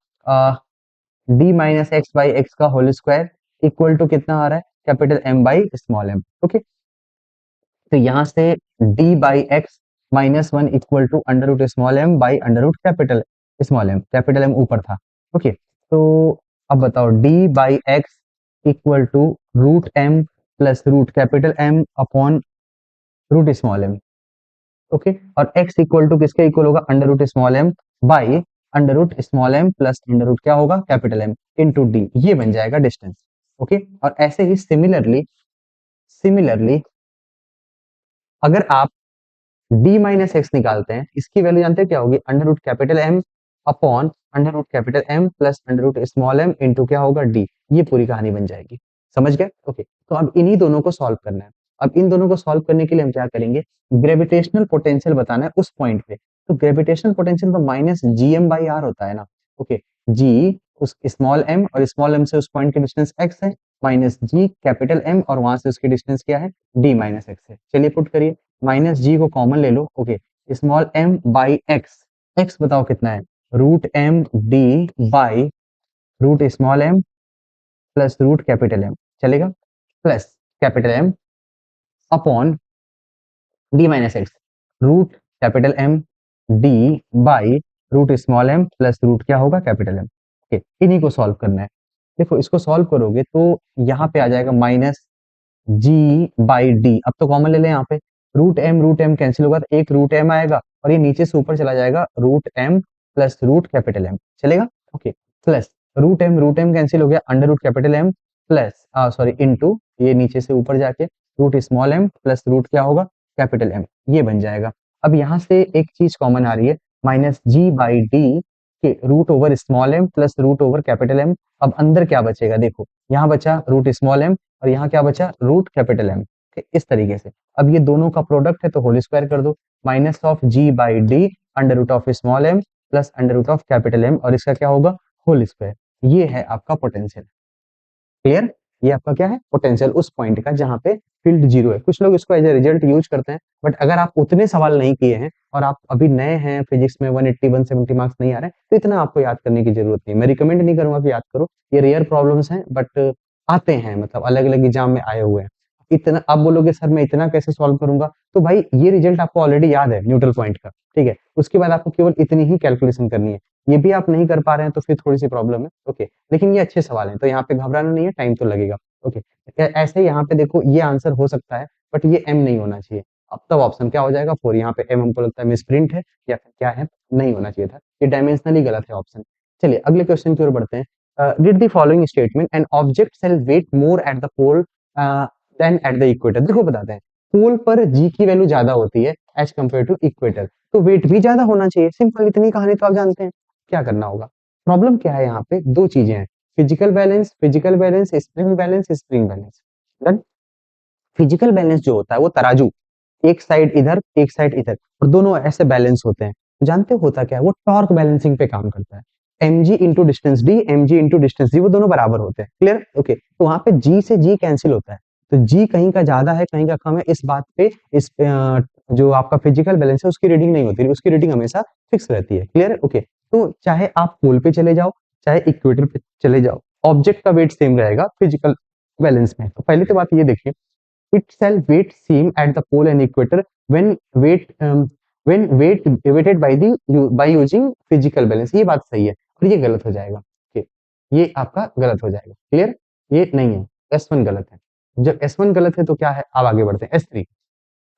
D minus X by X का होल स्क्वायर इक्वल टू कितना आ रहा है, capital M by small M. Okay, तो यहाँ से D by X minus one equal to under root small M by under root capital small M, capital M ऊपर था। ओके, तो अब बताओ D by X equal to root M plus root capital M upon root small M. Okay, और x equal to किसके equal होगा, under root small M by under root small M plus under root क्या होगा, capital M into D, ये बन जाएगा distance. Okay, और ऐसे ही सिमिलरली सिमिलरली अगर आप d माइनस एक्स निकालते हैं, इसकी वैल्यू जानते हैं क्या होगी, under root capital M upon under root capital M plus under root small M into क्या होगा, डी। ये पूरी कहानी बन जाएगी। समझ गए? ओके, तो अब इन्हीं दोनों को सॉल्व करना है। अब इन दोनों को सॉल्व करने के लिए हम क्या करेंगे, ग्रेविटेशनल पोटेंशियल बताना है उस पॉइंट पे। तो ग्रेविटेशनल पोटेंशियल तो minus G M by R होता है ना। ओके, जी उस स्मॉल एम और स्मॉल एम से उस पॉइंट की डिस्टेंस एक्स है, माइनस जी कैपिटल एम और वहां से उसकी डिस्टेंस क्या है, डी माइनस एक्स है। चलिए पुट करिए, माइनस जी को कॉमन ले लो। Okay, small M by X, X बताओ कितना है, root M D by root small M plus root capital M, चलेगा, plus capital M upon D minus X root capital M D by root small M plus root क्या होगा, capital M. Okay, इन्हीं को solve करना है। देखो इसको solve करोगे तो यहाँ पे आ जाएगा माइनस जी बाई डी, अब तो कॉमन ले लें यहाँ पे, रूट एम कैंसिल होगा तो एक रूट एम आएगा और ये नीचे से ऊपर चला जाएगा, root M plus root capital M, चलेगा। Okay, plus root M cancel हो गया, under root capital M plus sorry into ये नीचे से ऊपर जाके root small M plus root क्या होगा, कैपिटल एम, ये बन जाएगा। अब यहाँ से एक चीज कॉमन आ रही है, माइनस जी बाई डी के root over small M plus root over capital M. अब अंदर क्या बचेगा, देखो यहाँ बचा रूट स्मॉल एम और यहाँ क्या बचा, रूट कैपिटल एम। इस तरीके से अब ये दोनों का प्रोडक्ट है तो होल स्क्वायर कर दो, minus of G by D under root of small M plus under root of capital M और इसका क्या होगा, होल स्क्वायर। ये है आपका पोटेंशियल। क्लियर? ये आपका क्या है, पोटेंशियल उस पॉइंट का जहां पे फील्ड जीरो है। कुछ लोग इसको एज ए रिजल्ट यूज करते हैं, बट अगर आप उतने सवाल नहीं किए हैं और आप अभी नए हैं, फिजिक्स में 180 170 मार्क्स नहीं आ रहे हैं, तो इतना आपको याद करने की जरूरत नहीं। मैं रिकमेंड नहीं करूंगा कि याद करो, ये रेयर प्रॉब्लम्स हैं बट आते हैं, मतलब अलग अलग एग्जाम में आए हुए हैं। इतना आप बोलोगे सर मैं इतना कैसे सॉल्व करूंगा, तो भाई ये रिजल्ट आपको ऑलरेडी याद है न्यूट्रल पॉइंट का, ठीक है। उसके बाद आपको केवल इतनी ही कैलकुलेशन करनी है। ये भी आप नहीं कर पा रहे हैं तो फिर थोड़ी सी प्रॉब्लम है। ओके, लेकिन ये अच्छे सवाल हैं तो यहाँ पे घबराना नहीं है, टाइम तो लगेगा। ओके, ऐसे यहाँ पे देखो ये आंसर हो सकता है बट ये एम नहीं होना चाहिए। अब तब ऑप्शन क्या हो जाएगा, फोर। यहाँ पे एम हमको लगता है मिसप्रिंट है या फिर क्या है, नहीं होना चाहिए था, ये डायमेंशनली गलत है ऑप्शन। चलिए अगले क्वेश्चन की ओर बढ़ते हैं। Did the following statement, an object shell weight more at the pole than at the equator. देखो बताते हैं, पोल पर जी की वैल्यू ज्यादा होती है एज कम्पेयर टू इक्वेटर, तो वेट भी ज्यादा होना चाहिए। सिंपल, इतनी कहानी तो आप जानते हैं। क्या करना होगा, प्रॉब्लम क्या है, यहाँ पे दो चीजें हैं, physical balance, spring balance. Done. Physical balance जो होता है वो तराजू, एक साइड इधर एक साइड इधर और दोनों ऐसे बैलेंस होते हैं। जानते हो होता क्या है, वो टॉर्क बैलेंसिंग पे काम करता है। mg into distance D, mg into distance D, वो दोनों बराबर होते हैं। क्लियर? ओके, तो वहां पे g से g कैंसिल होता है, तो g कहीं का ज्यादा है कहीं का कम है, इस बात पे जो आपका फिजिकल बैलेंस है उसकी रीडिंग नहीं होती, उसकी रीडिंग हमेशा फिक्स रहती है। क्लियर? ओके, तो चाहे आप पोल पे चले जाओ चाहे इक्वेटर पे चले जाओ, ऑब्जेक्ट का वेट सेम रहेगा फिजिकल बैलेंस में। तो पहली तो बात ये देखिए, it shall weight same at the pole and equator when weighted by the by using physical balance। ये बात सही है और ये गलत हो जाएगा। okay, ये आपका गलत हो जाएगा। क्लियर? ये नहीं है, S1 गलत है। जब S1 गलत है तो क्या है, अब आगे बढ़ते हैं S3।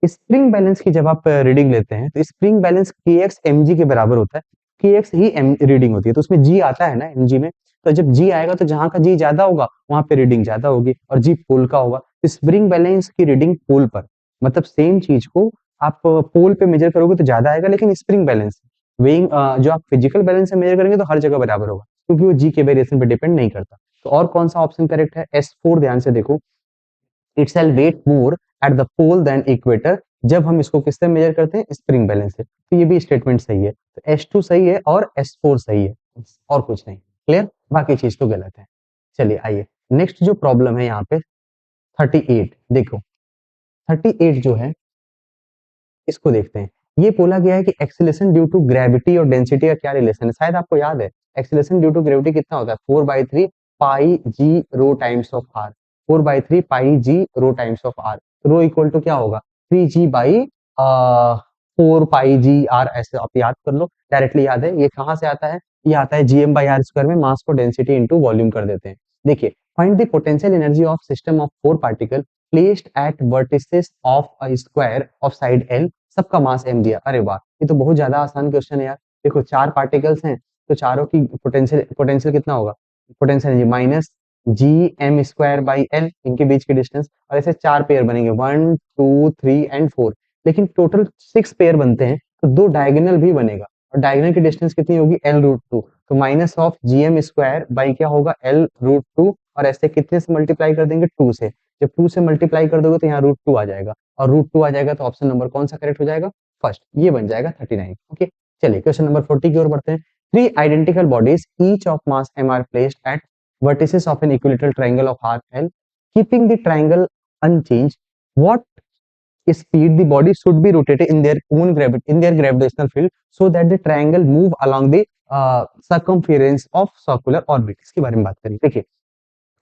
स्प्रिंग बैलेंस की जब आप रीडिंग लेते हैं तो स्प्रिंग बैलेंस kx mg के बराबर होता है, kx ही रीडिंग होती है, तो उसमें g आता है ना mg में, तो जब g आएगा तो जहां का g ज्यादा होगा वहां पे रीडिंग ज्यादा होगी और g पोल का होगा। स्प्रिंग बैलेंस की रीडिंग पोल पर, मतलब सेम चीज को आप पोल पे मेजर करोगे तो ज्यादा आएगा, लेकिन स्प्रिंग बैलेंस वेइंग जो आप फिजिकल बैलेंस से मेजर करेंगे तो हर जगह बराबर होगा, क्योंकि वो जी के वेरिएशन पे डिपेंड नहीं करता। तो और कौन सा ऑप्शन करेक्ट है, S4। ध्यान से देखो, it shall weight more at the pole then equator, जब हम इसको किससे मेजर करते हैं, स्प्रिंग बैलेंस से। तो ये भी स्टेटमेंट सही है, तो S2 सही है और S4 सही है, और कुछ नहीं। क्लियर? बाकी चीज तो गलत है। चलिए आइए नेक्स्ट जो प्रॉब्लम है यहाँ पे 38। देखो 38 जो है इसको देखते हैं, ये बोला गया है कि एक्सीलरेशन ड्यू टू ग्रेविटी और डेंसिटी का क्या रिलेशन है, शायद आपको याद है एक्सीलरेशन ड्यू टू ग्रेविटी कितना होता है 4/3 pi G rho times of R, 4/3 pi G rho times of R, rho equal to क्या होगा 3g by 4 pi ji are, ऐसे आप याद कर लो, डायरेक्टली याद है। ये कहाँ से आता है, ये आता है gm/r² में मास को डेंसिटी इंटू वॉल्यूम कर देते हैं। देखिए find the potential energy of system of 4 particle placed at vertices of a square of side L, सबका मास m दिया। अरे वाह, ये तो बहुत ज्यादा आसान क्वेश्चन है यार। देखो 4 पार्टिकल्स हैं तो चारों की पोटेंशियल पोटेंशियल कितना होगा, पोटेंशियल एनर्जी माइनस gm²/l, इनके बीच की डिस्टेंस, और ऐसे 4 पेयर बनेंगे 1 2 3 एंड 4, लेकिन टोटल 6 पेयर बनते हैं तो 2 डायगोनल भी बनेगा, और डायगोनल की डिस्टेंस कितनी होगी l√2, तो माइनस ऑफ gm² क्या होगा l√2, और ऐसे कितने से मल्टीप्लाई कर देंगे 2 से, जब 2 से मल्टीप्लाई कर दोगे तो यहाँ √2 आ जाएगा, और √2 आ जाएगा तो ऑप्शन नंबर कौन सा करेक्ट हो जाएगा, फर्स्ट, ये बन जाएगा 39। ओके चलिए क्वेश्चन नंबर 40 की ओर बढ़ते हैं। 3 identical bodies each of mass m are placed at vertices of an equilateral triangle of arc L, keeping the triangle unchanged. What speed the body should be rotated in their own gravity in their gravitational field so that the triangle move along the circumference of circular orbit? इसके बारे में बात करें। देखिए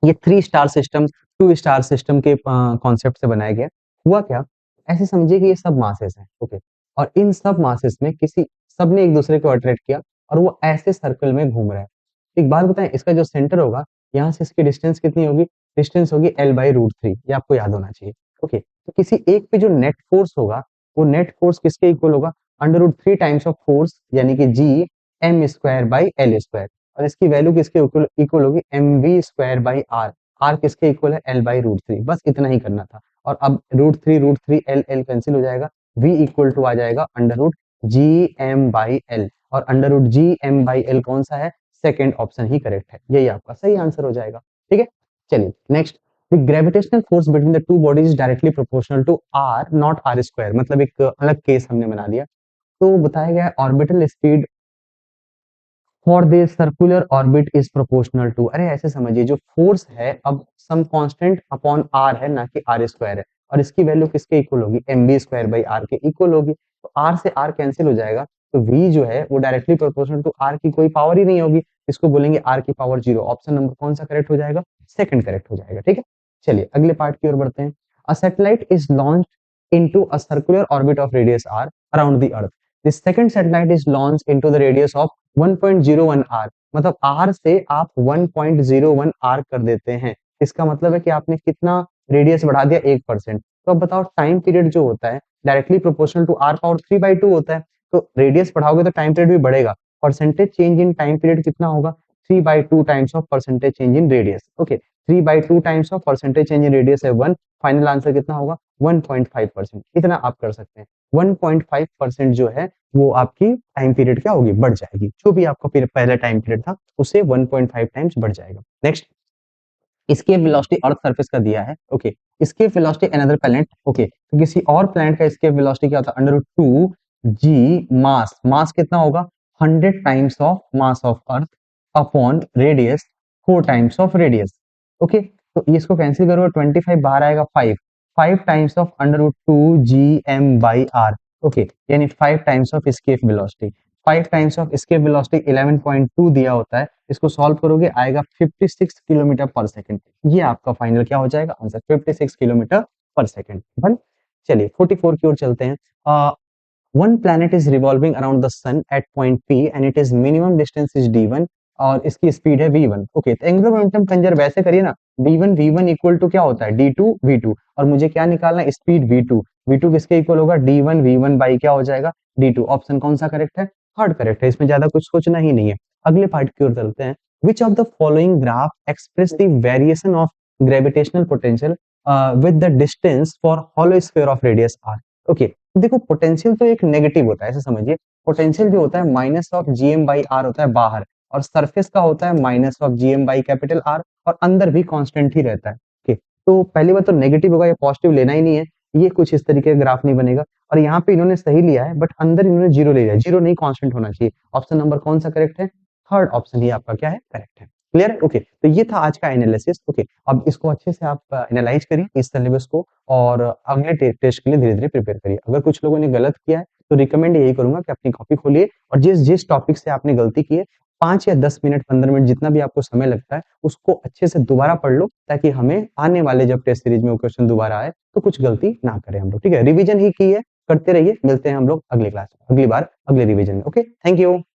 ये 3 star system 2 star system के concept से बनाया गया। हुआ क्या, ऐसे समझिए कि ये सब मासेस हैं, ओके, और इन सब मासेस में किसी सबने एक दूसरे को अट्रैक्ट किया और वो ऐसे सर्कल में घूम रहा है। एक बात बताएं, इसका जो सेंटर होगा यहाँ से इसकी डिस्टेंस कितनी होगी, डिस्टेंस होगी l/√3, ये आपको याद होना चाहिए। ओके, तो किसी एक पे जो नेट फोर्स होगा वो नेट फोर्स किसके इक्वल होगा, √3 टाइम्स ऑफ फोर्स यानी कि gm²/l², और इसकी वैल्यू किसके इक्वल होगी mv²/r, r किसके इक्वल है l/√3, बस इतना ही करना था। और अब √3 l l कैंसिल हो जाएगा, v इक्वल टू आ जाएगा √gm/l, और √gm/l कौन सा है, सेकंड ऑप्शन ही करेक्ट है, यही आपका सही आंसर हो जाएगा। ठीक है चलिए next, the gravitational force between the two bodies is directly proportional to r not r², मतलब एक अलग केस हमने बना दिया। तो बताया गया है orbital speed for the circular orbit is proportional to, अरे ऐसे समझिए जो फोर्स है अब सम कांस्टेंट अपॉन r है ना कि r² है, और इसकी वैल्यू किसके इक्वल होगी mv²/r के इक्वल होगी, तो r से r कैंसिल हो जाएगा, तो v जो है वो डायरेक्टली प्रोपोर्शनल टू r की कोई पावर ही नहीं होगी, इसको बोलेंगे r की पावर 0, ऑप्शन नंबर कौन सा करेक्ट हो जाएगा, सेकंड करेक्ट हो जाएगा। ठीक है चलिए अगले पार्ट की ओर बढ़ते हैं। A satellite is launched into a circular orbit of radius r around the earth, the second satellite is launched into the radius of 1.01 r, मतलब r से आप 1.01 r कर देते हैं, इसका मतलब है कि आपने कितना रेडियस बढ़ा दिया 1%। तो अब बताओ टाइम पीरियड जो होता है directly proportional to r power 3/2 होता है, तो रेडियस बढ़ाओगे तो टाइम पीरियड भी बढ़ेगा, percentage change in time period कितना होगा 3/2 times of percentage change in radius. Okay 3/2 times of percentage change in radius है 1, फाइनल आंसर कितना होगा 1.5%, इतना आप कर सकते हैं। 1.5% जो है वो आपकी टाइम पीरियड क्या होगी, बढ़ जाएगी, जो भी आपका पहला टाइम पीरियड था उससे 1.5 टाइम्स बढ़ जाएगा। नेक्स्ट, इसके वेलोसिटी अर्थ सरफेस का दिया है, ओके, इसके वेलोसिटी अनदर प्लैनेट, ओके, तो किसी और प्लैनेट का इसके वेलोसिटी क्या होता है √2g मास, मास कितना होगा 100 times of mass of earth upon radius 4 times of radius. Okay तो इसको कैंसिल करो 25 बाहर आएगा 5 टाइम्स ऑफ √2gm/r, ओके, यानी 5 times of escape velocity, 5 times of escape velocity 11.2 दिया होता है, इसको सॉल्व करोगे आएगा 56 किलोमीटर पर सेकंड, ये आपका फाइनल क्या हो जाएगा आंसर 56 किलोमीटर पर सेकंड। बन चलिए 44 की ओर चलते हैं। One planet is revolving around the sun at point P and it is minimum distance is d1 और इसकी स्पीड है v1। ओके तो एंगुलर मोमेंटम कंजर्व वैसे करिए ना, d1 v1 इक्वल टू क्या होता है d2 v2, और मुझे क्या निकालना है स्पीड v2, v2 किसके इक्वल होगा d1 v1 बाई क्या हो जाएगा d2, ऑप्शन कौन सा करेक्ट है, थर्ड करेक्ट है, इसमें ज्यादा कुछ सोचना ही नहीं है। अगले पार्ट की ओर चलते हैं। Which of the following graph express the variation of gravitational potential with the distance for hollow sphere of radius r। Okay देखो पोटेंशियल तो एक नेगेटिव होता है, ऐसे समझिए पोटेंशियल जो होता है माइनस ऑफ gm/r होता है बाहर, और सरफेस का होता है माइनस ऑफ gm/R, और अंदर भी कांस्टेंट ही रहता है। ओके तो पहली बात तो नेगेटिव होगा, ये पॉजिटिव लेना ही नहीं है, ये कुछ इस तरीके का ग्राफ नहीं बनेगा, और यहाँ पे इन्होंने सही लिया है बट अंदर इन्होंने जीरो ले लिया, जीरो नहीं कांस्टेंट होना चाहिए, ऑप्शन नंबर कौन सा करेक्ट है, थर्ड ऑप्शन ही आपका क्या है करेक्ट है। क्लियर है, ओके तो ये था आज का एनालिसिस। ओके अब इसको अच्छे से आप एनालाइज करिए इस सिलेबस को, और अगले टेस्ट के लिए धीरे धीरे प्रिपेयर करिए। अगर कुछ लोगों ने गलत किया है तो रिकमेंड यही करूंगा कि अपनी कॉपी खोलिए और जिस जिस टॉपिक से आपने गलती की है 5 या 10 मिनट 15 मिनट जितना भी आपको समय लगता है उसको अच्छे से दोबारा पढ़ लो ताकि हमें आने वाले जब टेस्ट सीरीज में वो क्वेश्चन दोबारा आए तो कुछ गलती ना करें हम लोग। ठीक है, रिवीजन ही की है, करते रहिए। मिलते हैं हम लोग अगली क्लास में, अगली बार अगले रिवीजन में। Okay, thank you.